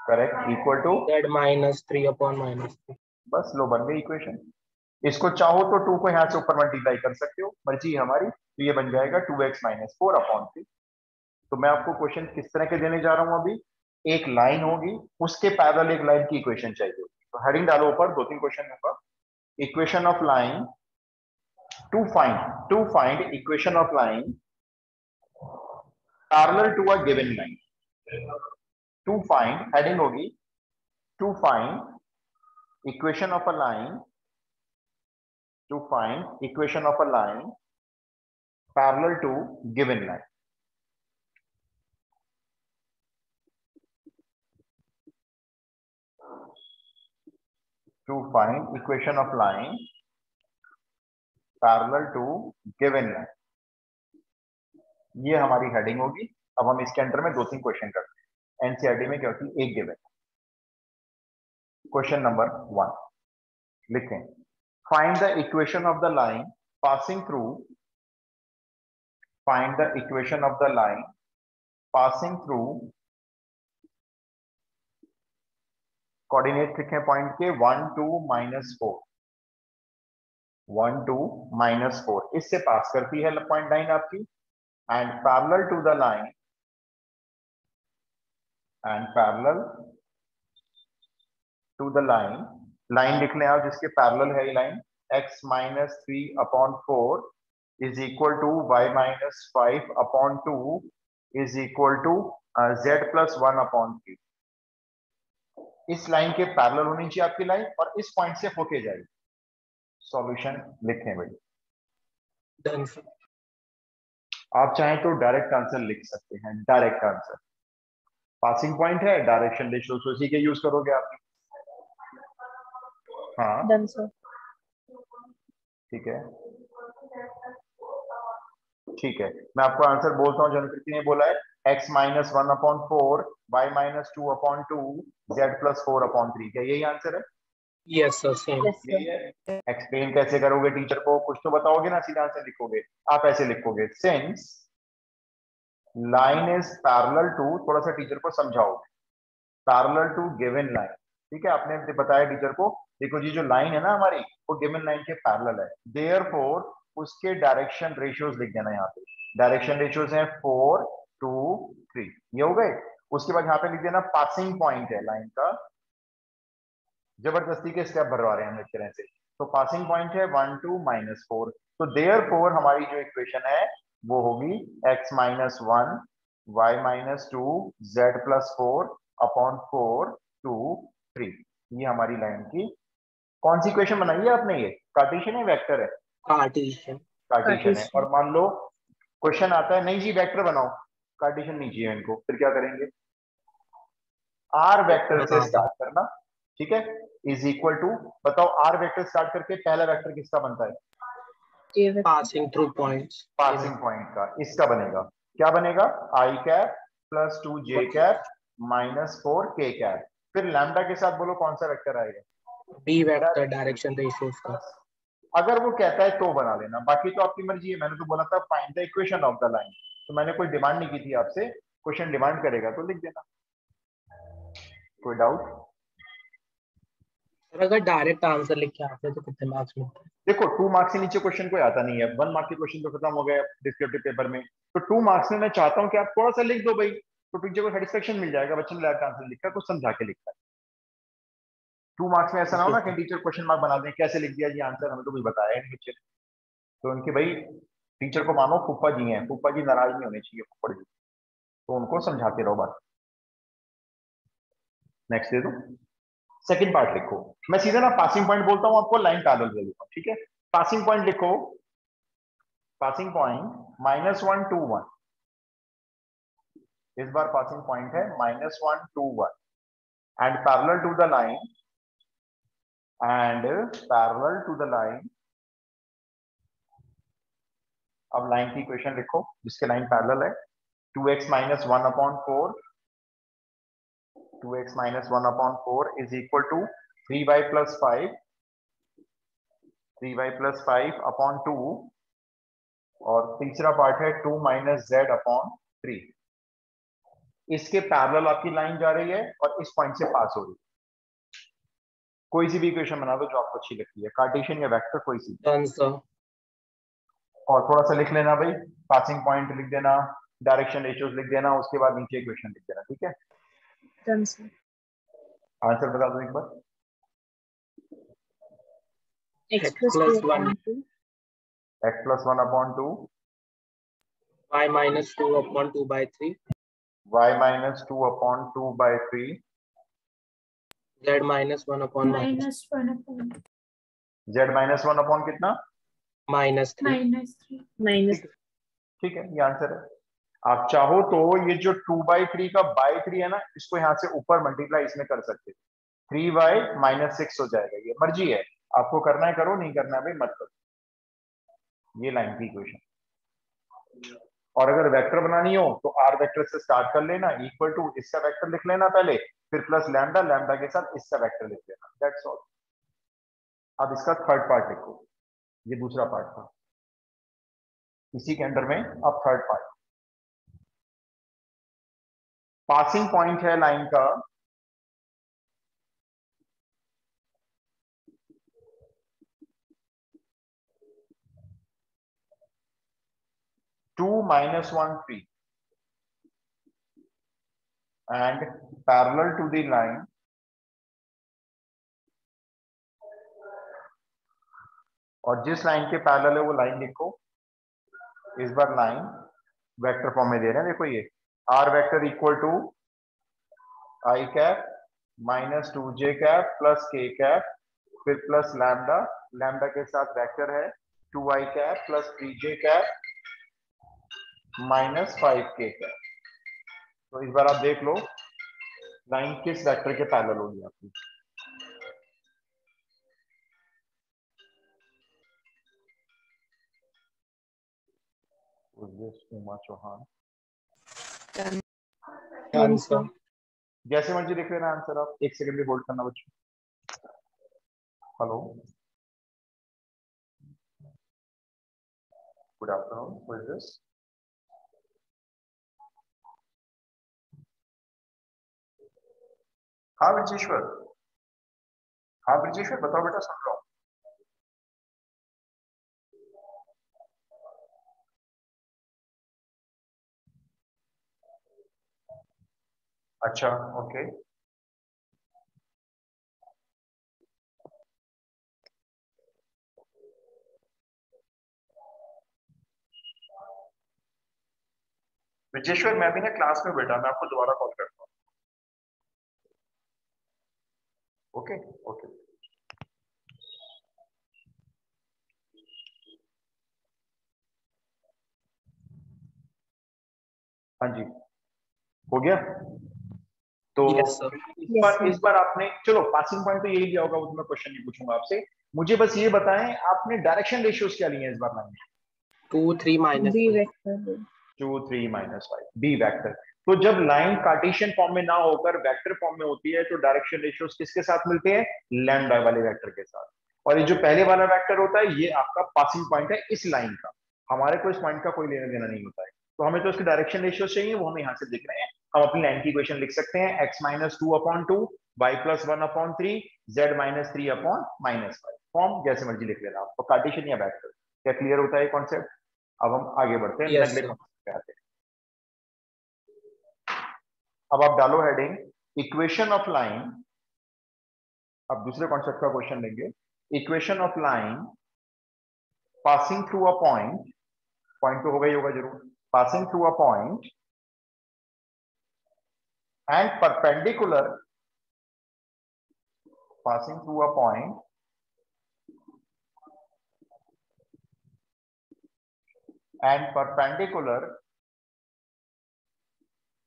correct, equal to, z -3/-3। बस लो बन गई इक्वेशन। इसको चाहो तो 2 को यहां से ऊपर मल्टीप्लाई कर सकते हो, मर्जी है हमारी। तो ये बन जाएगा 2x - 4/3। तो मैं आपको क्वेश्चन किस तरह के देने जा रहा हूं अभी, एक लाइन होगी, उसके पैरेलल एक लाइन की इक्वेशन चाहिए होगी। तो हेडिंग डालो ऊपर, 2-3 क्वेश्चन होगा। Equation of line, to find equation of line parallel to a given line. To find, heading होगी to find equation of a line, to find equation of a line parallel to given line. To find equation of line parallel to given line, ये हमारी हेडिंग होगी। अब हम इसके अंदर में 2-3 क्वेश्चन करते हैं। एनसीईआरटी में क्या होती है, एक गिवन। क्वेश्चन नंबर 1 लिखें, find the equation of the line passing through, find the equation of the line passing through, coordinate लिखें पॉइंट के 1 2 -4, 1 2 -4, इससे पास करती है पॉइंट लाइन आपकी, and parallel to the line, and parallel to the line, line लिख लें आप जिसके पैरेलल है ये line, x -3/4 is equal to y -5/2 is equal to z +1/3। इस लाइन के पैरेलल होनी चाहिए आपकी लाइन, और इस पॉइंट से होके जाएगी। सॉल्यूशन लिखें भाई। Done sir. आप चाहें तो डायरेक्ट आंसर लिख सकते हैं, डायरेक्ट आंसर। पासिंग पॉइंट है, डायरेक्शन रेशियो उसी के यूज करोगे आप। हाँ Done, sir. ठीक है। ठीक है, मैं आपको आंसर बोलता हूँ। जनकृति ने बोला है x minus 1/4, y minus 2/2, z plus 4/3। क्या यही आंसर है? Yes sir same. Yes, sir. यही है। एक्सप्लेन कैसे करोगे टीचर को? कुछ तो बताओगे ना, सीधा आंसर लिखोगे। आप ऐसे लिखोगे, since line is parallel to, थोड़ा सा टीचर को समझाओगे, पैरेलल टू गिवन लाइन। ठीक है, आपने बताया टीचर को, देखो जी जो लाइन है ना हमारी, वो गिवन लाइन के पैरेलल है, देयरफॉर उसके डायरेक्शन रेशियोज लिख देना यहाँ पे। डायरेक्शन रेशियोज हैं 4, 2, 3, ये हो गए। उसके बाद यहाँ पे लिख देना पासिंग पॉइंट है लाइन का। जबरदस्ती के स्टेप भरवा रहे हैं हम इस तरह से। तो पासिंग पॉइंट है 1, 2, -4। तो देयरफॉर हमारी जो इक्वेशन है वो होगी x minus 1, y minus 2, z plus 4/4, 2, 3। ये हमारी लाइन की कौन सी इक्वेशन बनाई है आपने? ये कार्टेशियन है वेक्टर है? कार्टेशियन। कार्टेशियन है। Cartesian. और मान लो क्वेश्चन आता है नहीं जी वेक्टर बनाओ, कार्टेशियन नहीं चाहिए इनको, फिर क्या करेंगे? आर वेक्टर से बता दो। स्टार्ट करना। ठीक है, इज इक्वल टू, बताओ आर वेक्टर स्टार्ट करके पहला वेक्टर किसका बनता है? J vector. Passing through points. Passing point का। इसका बनेगा, क्या बनेगा? आई कैप प्लस 2 जे कैप माइनस 4 के कैप। फिर लैम्डा के साथ बोलो कौन सा वेक्टर आएगा? बी वेक्टर डायरेक्शन रेशियोज का। अगर वो कहता है तो बना लेना, बाकी तो आपकी मर्जी है। मैंने तो बोला था find the equation of the line, तो मैंने कोई डिमांड नहीं की थी आपसे। क्वेश्चन डिमांड करेगा तो लिख देना। कोई डाउट? और अगर डायरेक्ट आंसर लिख के आते हैं तो कितने मार्क्स मिलते हैं? देखो 2 मार्क्स से नीचे क्वेश्चन कोई आता नहीं है। 1 मार्क के क्वेश्चन तो खत्म हो गए डिस्क्रिप्टिव पेपर में। तो 2 मार्क्स में मैं चाहता हूँ कि आप थोड़ा सा लिख दो भाई, तो टीचर को सेटिस्फेक्शन मिल जाएगा, बच्चे ने डायरेक्ट आंसर लिखा, कुछ समझा के लिखा है। 2 मार्क्स में ऐसा ना हो ना कि टीचर क्वेश्चन मार्क बना दें, कैसे लिख दिया जी आंसर, हमें तो कुछ बताया नहीं बच्चे ने। तो उनके भाई टीचर को मानो फूफा जी हैं, फूफा जी नाराज नहीं होने चाहिए फूफड़ जी, तो उनको समझाते रहो बात। नेक्स्ट दे दो, सेकंड पार्ट लिखो। मैं सीधा ना पासिंग पॉइंट बोलता हूँ आपको, लाइन पैरेलल बोल देता हूँ। ठीक है, पासिंग पॉइंट लिखो। Passing point -1, 2, 1। इस बार पासिंग पॉइंट है -1, 2, 1 and parallel to the line, and parallel to the line. अब लाइन की इक्वेशन लिखो जिसके लाइन पैरेलल है। 2x minus 1/4, 2x minus 1/4 is equal to 3y plus 5, 3y plus 5/2, और तीसरा पार्ट है 2 माइनस z/3। इसके पैरेलल आपकी लाइन जा रही है और इस पॉइंट से पास हो रही है। कोई सी भी इक्वेशन बना दो जो आपको अच्छी लगती है, कार्टेशियन या वेक्टर, कोई सी। आंसर और थोड़ा सा लिख लेना भाई, पासिंग पॉइंट लिख देना, डायरेक्शन रेशियोज लिख देना, उसके बाद नीचे इक्वेशन लिख देना। ठीक है, Done, sir. आंसर बता दो एक बार। X x plus plus 2 1 upon 2. x plus 1/2, y minus 2/2/3 y minus 2/2/3, z minus 1/1 minus 1 upon z minus 1 कितना? -3। -3. Minus. ठीक है, ये आंसर है। आप चाहो तो ये जो 2/3 का बाई 3 है ना, इसको यहाँ से ऊपर मल्टीप्लाई इसमें कर सकते, 3y -6 हो जाएगा। ये मर्जी है, आपको करना है करो, नहीं करना है भाई मत करो। ये लाइन की इक्वेशन। और अगर वेक्टर बनानी हो तो आर वेक्टर से स्टार्ट कर लेना, इक्वल टू इसका वेक्टर लिख लेना पहले, फिर प्लस लैम्डा, लैम्डा के साथ इसका वेक्टर लिख लेना, दैट्स ऑल। अब इसका थर्ड पार्ट लिखो, ये दूसरा पार्ट था, इसी के अंडर में अब थर्ड पार्ट। पासिंग पॉइंट है लाइन का, -2, 3 and parallel to the line, और जिस लाइन के पैरेलल है वो लाइन लिखो। इस बार लाइन वेक्टर फॉर्म में दे रहे हैं, देखो ये r vector equal to i cap minus 2j cap plus k cap, फिर प्लस लैम्डा, लैम्डा के साथ वेक्टर है 2i cap plus 3j cap minus 5k cap. तो इस बार आप देख लो लाइन किस वेक्टर के पैरेलल होगी आपकी। उमा चौहान, आंसर जैसे मर्जी देख लेना आंसर आप, एक सेकंड भी होल्ड करना बच्चों। Hello, good afternoon, who is this? हाँ ब्रजेश्वर, हाँ ब्रजेश्वर बताओ बेटा, सुन रहा हूँ। अच्छा ओके, ब्रजेश्वर मैं भी ना क्लास में बैठा, मैं आपको दोबारा कॉल करता हूँ। Okay okay. हाँ जी, हो गया। तो यस सर। इस बार आपने, चलो पासिंग पॉइंट तो यही लिया होगा, वो तो मैं क्वेश्चन नहीं पूछूंगा आपसे। मुझे बस ये बताएं आपने डायरेक्शन रेशियोज क्या लिए हैं इस बार लाइन में? 2 3 -5 बी वेक्टर 2 3 -5 बी वेक्टर। तो जब लाइन कार्टेशियन फॉर्म में ना होकर वेक्टर फॉर्म में होती है तो डायरेक्शन रेशियोज किसके साथ मिलते हैं? लैम्डा वाले वेक्टर के साथ। और ये जो पहले वाला वेक्टर होता है ये आपका पासिंग पॉइंट है इस लाइन का, हमारे को इस पॉइंट का कोई लेना देना नहीं होता है। तो हमें तो इसके डायरेक्शन रेशियोज चाहिए, वो हमें यहाँ से दिख रहे हैं। हम अपनी लाइन की इक्वेशन लिख सकते हैं, x - 2/2 y + 1/3 z - 3/-5 फॉर्म जैसे मर्जी लिख लेना आपको, कार्टेशियन या वेक्टर। क्या क्लियर होता है कॉन्सेप्ट? अब हम आगे बढ़ते हैं, यस अगले सर। कॉन्सेप्ट पे आते हैं। अब आप डालो हेडिंग इक्वेशन ऑफ लाइन। अब दूसरे कॉन्सेप्ट का क्वेश्चन लेंगे, equation of line passing through a point, point तो होगा ही होगा जरूर, passing through a point and perpendicular, passing through a point and perpendicular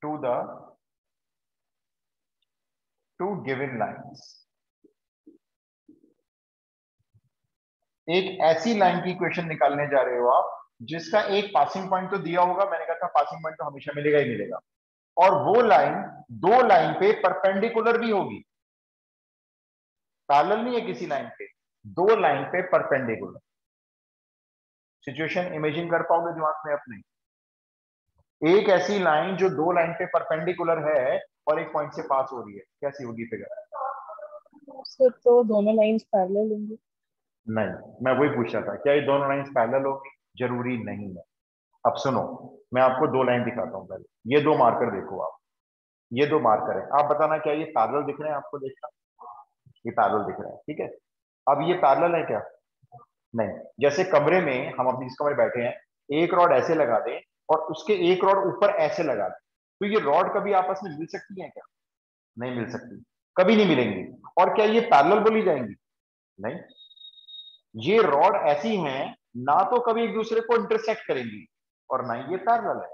to the two given lines। एक ऐसी लाइन की इक्वेशन निकालने जा रहे हो आप जिसका एक पासिंग पॉइंट तो दिया होगा, मैंने कहा था पासिंग पॉइंट तो हमेशा मिलेगा ही मिलेगा, और वो लाइन दो लाइन पे परपेंडिकुलर भी होगी, पैरेलल नहीं है किसी लाइन पे, दो लाइन पे परपेंडिकुलर। सिचुएशन इमेजिन कर पाओगे दिमाग में अपने? एक ऐसी लाइन जो दो लाइन पे परपेंडिकुलर है और एक पॉइंट से पास हो रही है, कैसी होगी फिगर? से तो दोनों लाइंस पैरेलल होंगी। नहीं, मैं वही पूछ रहा था, क्या ये दोनों लाइंस पैरेलल होगी? जरूरी नहीं है। अब सुनो, मैं आपको दो लाइन दिखाता हूं। पहले ये दो मार्कर देखो आप, ये दो मार्कर है, आप बताना क्या ये पैरेलल दिख रहे हैं आपको? देखना, ये पैरेलल दिख रहा है, ठीक है। अब ये पैरेलल है क्या? नहीं। जैसे कमरे में हम अपनी जिस कमरे बैठे हैं, एक रॉड ऐसे लगा दें और उसके एक रॉड ऊपर ऐसे लगा दें, तो ये रॉड कभी आपस में मिल सकती है क्या? नहीं मिल सकती, कभी नहीं मिलेंगी। और क्या ये पैरेलल बोली जाएंगी? नहीं। ये रॉड ऐसी हैं, ना तो कभी एक दूसरे को इंटरसेक्ट करेंगी और ना ही ये पैरेलल है।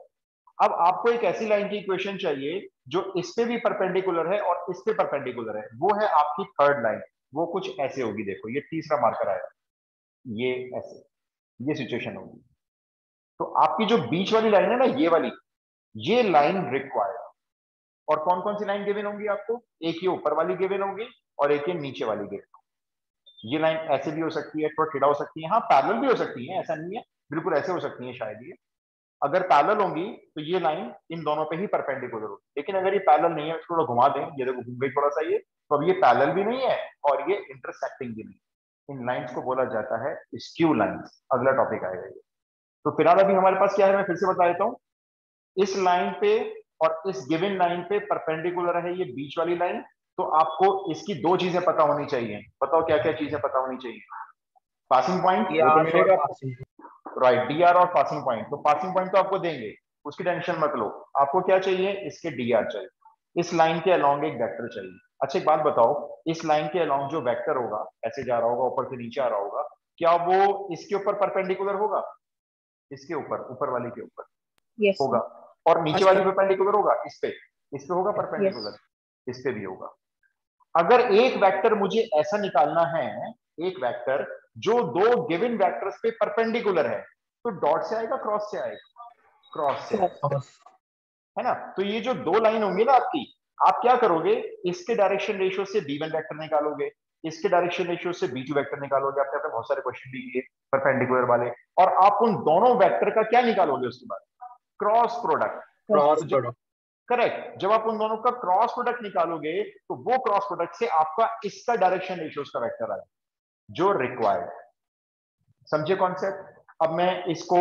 अब आपको एक ऐसी लाइन की इक्वेशन चाहिए जो इस पे भी परपेंडिकुलर है और इस पे परपेंडिकुलर है, वो है आपकी थर्ड लाइन। वो कुछ ऐसे होगी, देखो ये तीसरा मार्कर आया, ये ऐसे, ये सिचुएशन होगी। तो आपकी जो बीच वाली लाइन है ना, ये वाली, ये लाइन रिक्वायर्ड। और कौन कौन सी लाइन गिवन होंगी आपको? एक ये ऊपर वाली गिवन होगी और एक ये नीचे वाली गिवन होगी। ये लाइन ऐसे भी हो सकती है, थोड़ा टेढ़ा हो सकती है, हाँ पैरेलल भी हो सकती है, ऐसा नहीं है, बिल्कुल ऐसे हो सकती है शायद ये। अगर पैरेलल होंगी तो ये लाइन इन दोनों पे ही परपेंडिकुलर होगी। लेकिन अगर ये पैरेलल नहीं है, थोड़ा घुमा दें, ये देखो घूम गई थोड़ा सा ये, तो अब ये पैरेलल भी नहीं है और ये इंटरसेक्टिंग भी नहीं। इन लाइंस को बोला जाता है स्क्यू लाइंस। अगला टॉपिक आएगा ये। तो फिलहाल अभी हमारे पास क्या है, मैं फिर से बता देता हूँ। इस लाइन पे और इस गिवन लाइन पे परपेंडिकुलर है ये बीच वाली लाइन। तो आपको इसकी दो चीजें पता होनी चाहिए। बताओ क्या क्या चीजें पता होनी चाहिए? पासिंग पॉइंट वो तो और मिलेगा, पासिंग। राइट, डी आर और पासिंग पॉइंट। तो पासिंग पॉइंट तो आपको देंगे, उसकी टेंशन मत लो। आपको क्या चाहिए? इसके डी आर चाहिए, इस लाइन के अलोंग एक वेक्टर चाहिए। अच्छा एक बात बताओ, इस लाइन के अलोंग जो वेक्टर होगा, ऐसे जा रहा होगा, ऊपर से नीचे आ रहा होगा, क्या वो इसके ऊपर परपेंडिकुलर होगा? इसके ऊपर, ऊपर वाली के ऊपर यस होगा। और नीचे वाली परपेंडिकुलर होगा इस पे होगा यस परपेंडिकुलर, इस पे भी होगा। अगर एक वेक्टर मुझे ऐसा निकालना है, एक वेक्टर जो दो गिवन वेक्टर्स पे परपेंडिकुलर है, तो डॉट से आएगा क्रॉस से आएगा? क्रॉस से, Cross. है ना। तो ये जो दो लाइन होंगी ना आपकी, आप क्या करोगे, इसके डायरेक्शन रेशियो से b1 वेक्टर निकालोगे, इसके डायरेक्शन रेशियो से b2 वेक्टर निकालोगे। आपने अपने बहुत सारे क्वेश्चन भी किए परपेंडिकुलर वाले, और आप उन दोनों वेक्टर का क्या निकालोगे उसके बाद, क्रॉस प्रोडक्ट। Cross तो product. करेक्ट, जब आप उन दोनों का क्रॉस प्रोडक्ट निकालोगे तो वो क्रॉस प्रोडक्ट से आपका इसका डायरेक्शन रेशियोज का वेक्टर आएगा जो रिक्वायर्ड। समझे कॉन्सेप्ट। अब मैं इसको,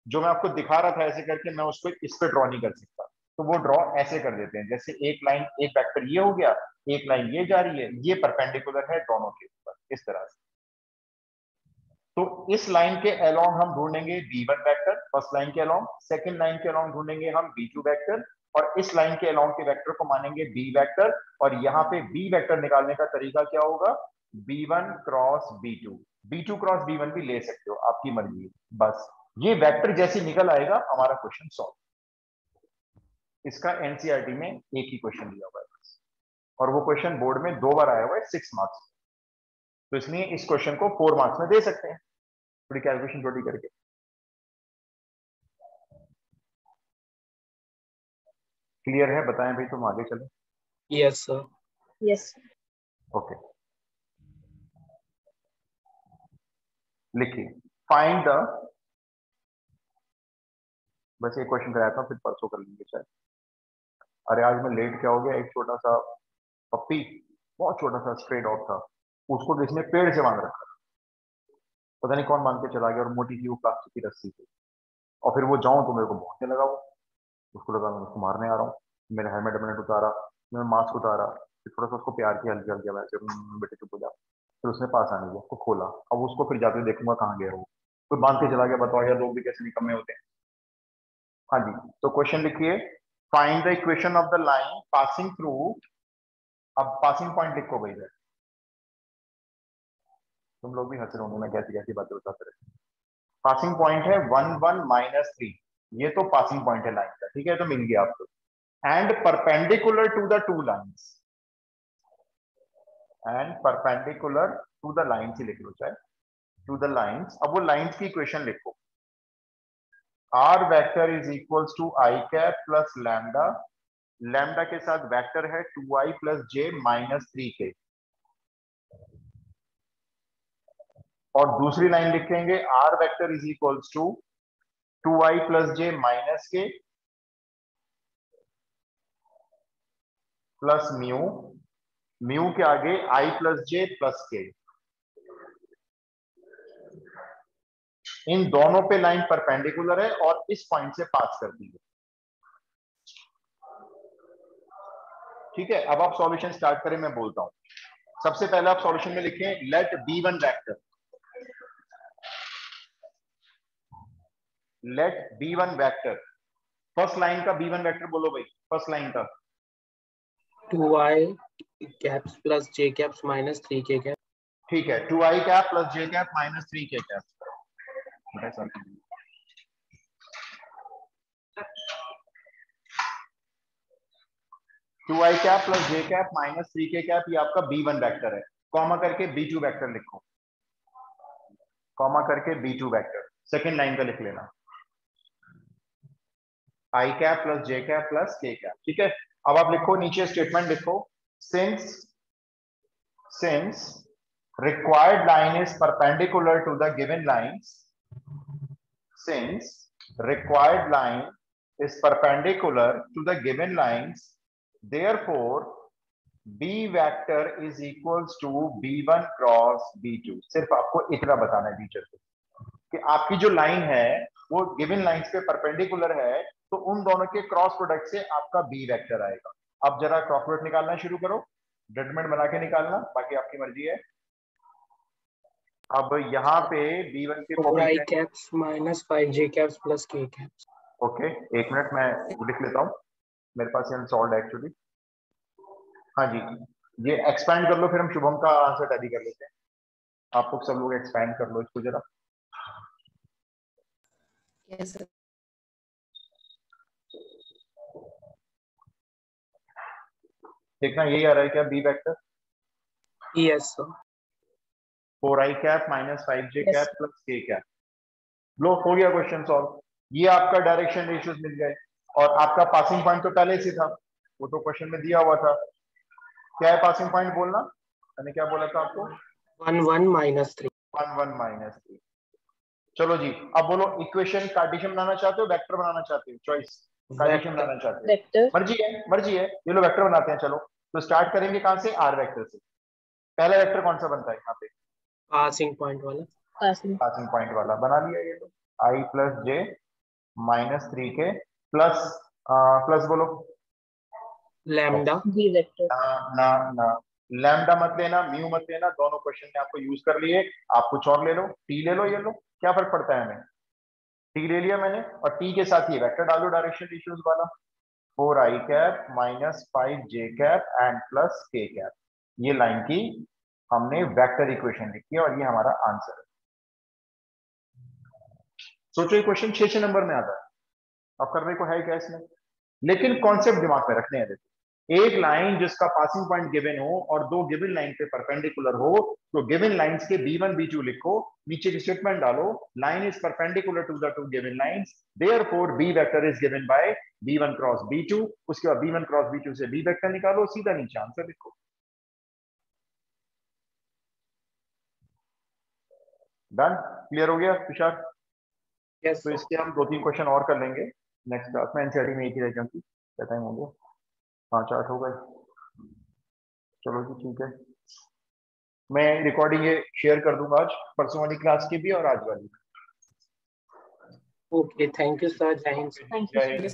जो मैं आपको दिखा रहा था ऐसे करके, मैं उसको इस पे ड्रॉ नहीं कर सकता, तो वो ड्रॉ ऐसे कर देते हैं, जैसे एक लाइन, एक वेक्टर ये हो गया, एक लाइन ये जा रही है, ये परपेंडिकुलर है दोनों के ऊपर, इस तरह से। तो इस लाइन के अलोंग हम ढूंढेंगे b1 वेक्टर, फर्स्ट लाइन के अलोंग, सेकंड लाइन के अलोंग ढूंढेंगे हम b2 वेक्टर, और इस लाइन के अलोंग के वेक्टर को मानेंगे b वेक्टर। और यहाँ पे b वेक्टर निकालने का तरीका क्या होगा, b1 cross b2, b2 cross b1 भी ले सकते हो, आपकी मर्जी है। बस ये वेक्टर जैसे निकल आएगा हमारा क्वेश्चन सॉल्व। इसका एनसीईआरटी में एक ही क्वेश्चन दिया हुआ है बस, और वो क्वेश्चन बोर्ड में 2 बार आया हुआ है 6 मार्क्स, तो इसलिए इस क्वेश्चन को 4 मार्क्स में दे सकते हैं, थोड़ी कैलकुलेशन छोटी करके। क्लियर है, बताएं भाई, तुम आगे चलो। Yes, sir. Yes. ओके, लिखिए फाइंड द, बस एक क्वेश्चन कराया था, फिर परसों कर लेंगे शायद। अरे आज मैं लेट क्या हो गया, एक छोटा सा पप्पी, बहुत छोटा सा स्ट्रे डॉग था, उसको किसने पेड़ से बांध रखा, पता नहीं कौन बांध के चला गया, और मोटी सी वो प्लास्टिक की रस्सी थी, और फिर वो जाऊं तो मेरे को भौंकने लगा, वो उसको लगा मैं उसको मारने आ रहा हूँ, मेरा हेलमेट वेलमेट उतारा, मैं मास्क उतारा, फिर थोड़ा सा उसको प्यार किया, हल्के हल्के वैसे, बेटे चुप हो जा, फिर उसने पास आने दिया, उसको खोला, अब उसको फिर जाते देखूंगा कहाँ गया वो, फिर बांध के चला गया। बताओ यार, लोग भी कैसे निकम्मे होते हैं। हाँ जी, तो क्वेश्चन लिखिए, find the equation of the line passing through, अब पासिंग पॉइंट लिखो भाई, तुम लोग भी हंस रहे होंगे मैं कैसी कैसी बातें बताते रहते। पासिंग पॉइंट है 1 1 -3, ये तो पासिंग पॉइंट है लाइन का, ठीक है, तो मिल गया आपको। And perpendicular to the two lines, and perpendicular to the lines ही लिख लो चाहे, टू द लाइंस। अब वो लाइंस की इक्वेशन लिखो, r vector is equals to i cap plus lambda, lambda के साथ वेक्टर है 2i plus j minus 3k, और दूसरी लाइन लिखेंगे r vector is equals to 2i plus j minus k plus mu, mu के आगे i प्लस जे प्लस के। इन दोनों पे लाइन परपेंडिकुलर है और इस पॉइंट से पास करती है, ठीक है। अब आप सॉल्यूशन स्टार्ट करें, मैं बोलता हूं। सबसे पहले आप सॉल्यूशन में लिखें let b1 vector, let b1 vector, first line का b1 वेक्टर बोलो भाई, फर्स्ट लाइन का 2i caps plus j caps minus 3k caps. ठीक है, 2i cap plus J cap minus 3k cap. 2i cap plus J cap minus 3k cap, ये आपका b1 वेक्टर है, कॉमा करके b2 वेक्टर लिखो, कॉमा करके b2 वेक्टर, सेकेंड लाइन का लिख लेना i cap plus J cap plus k cap, ठीक है। अब आप लिखो, नीचे स्टेटमेंट लिखो, since required line is perpendicular to the given lines, since required line is perpendicular to the given lines, therefore b vector is equals to b1 cross b2। सिर्फ आपको इतना बताना है टीचर को कि आपकी जो लाइन है वो गिवन लाइंस पे परपेंडिकुलर है, तो उन दोनों के क्रॉस प्रोडक्ट से आपका बी वेक्टर आएगा। अब जरा क्रॉस प्रोडक्ट निकालना शुरू करो, जजमेंट बना के निकालना, बाकी आपकी मर्जी है। अब यहाँ पे b1 के 4i caps minus 5j caps plus k caps. Okay, एक मिनट मैं लिख लेता हूँ, मेरे पास ये अनसॉल्व्ड है एक्चुअली। हाँ जी, ये एक्सपैंड कर लो, फिर हम शुभम का आंसर टैली कर लेते हैं। आप लोग सब लोग एक्सपैंड कर लो इसको जरा। Yes, sir. देखना यही आ रहा है क्या B vector, Yes, sir. 4i cap minus 5j Yes. Cap plus k cap. लो, हो गया क्वेश्चन सॉल्व। ये आपका डायरेक्शन रेशियोज मिल गए, और आपका पासिंग पॉइंट तो पहले से था, वो तो क्वेश्चन में दिया हुआ था। क्या है पासिंग पॉइंट बोलना, मैंने क्या बोला था आपको? 1 1 माइनस 3। 1 1 माइनस 3। चलो जी, अब बोलो इक्वेशन कार्टेशियन बनाना चाहते हो वेक्टर बनाना चाहते हो? चॉइस, कार्टेशियन बनाना चाहते हो? वेक्टर। मर्जी है, मर्जी है, ये लो वेक्टर बनाते हैं। चलो तो स्टार्ट करेंगे कहां से? आर वेक्टर से। पहला वेक्टर कौन सा बनता है यहाँ पे? पासिंग पॉइंट वाला। पासिंग पॉइंट वाला बना लिया। ये तो आई प्लस जे माइनस 3 के प्लस प्लस बोलो लैम्डा। जी वेक्टर। ना ना, लैम्डा मत लेना, म्यू मत लेना, दोनों क्वेश्चन में आपको यूज कर लिए। आप कुछ और ले लो, टी ले लो, ये लो, क्या फर्क पड़ता है हमें? टी ले लिया मैंने, और टी के साथ ये वेक्टर डाल दो डायरेक्शन रेशियोज वाला, 4 I cap minus 5 J cap and plus K cap. ये लाइन की हमने वेक्टर इक्वेशन लिखी है और ये हमारा आंसर है। सोचो ये क्वेश्चन 6 नंबर में आता है, अब करने को है क्या इसमें? लेकिन कॉन्सेप्ट दिमाग में रखने हैं। देखो, एक लाइन जिसका पासिंग पॉइंट गिवन हो और दो गिवन लाइन पे परपेंडिकुलर हो, तो गिवन लाइंस के b1 b2 लिखो, नीचे की स्टेटमेंट डालो, line is perpendicular to the two given lines, therefore b vector is given by b1 cross b2। उसके बाद b1 क्रॉस b2 से b वेक्टर निकालो, सीधा नीचे आंसर लिखो। डन? क्लियर हो गया तुषार? यस तो इसके हम 2-3 क्वेश्चन और कर लेंगे नेक्स्ट क्लास में। एनसीईआरटी में एक ही रह जाएगी, क्या टाइम हो गया? 5-8 हो गए। चलो जी ठीक है, मैं रिकॉर्डिंग ये शेयर कर दूंगा आज, परसों वाली क्लास की भी और आज वाली। Okay, thank you sir. जय हिंद। Thank you.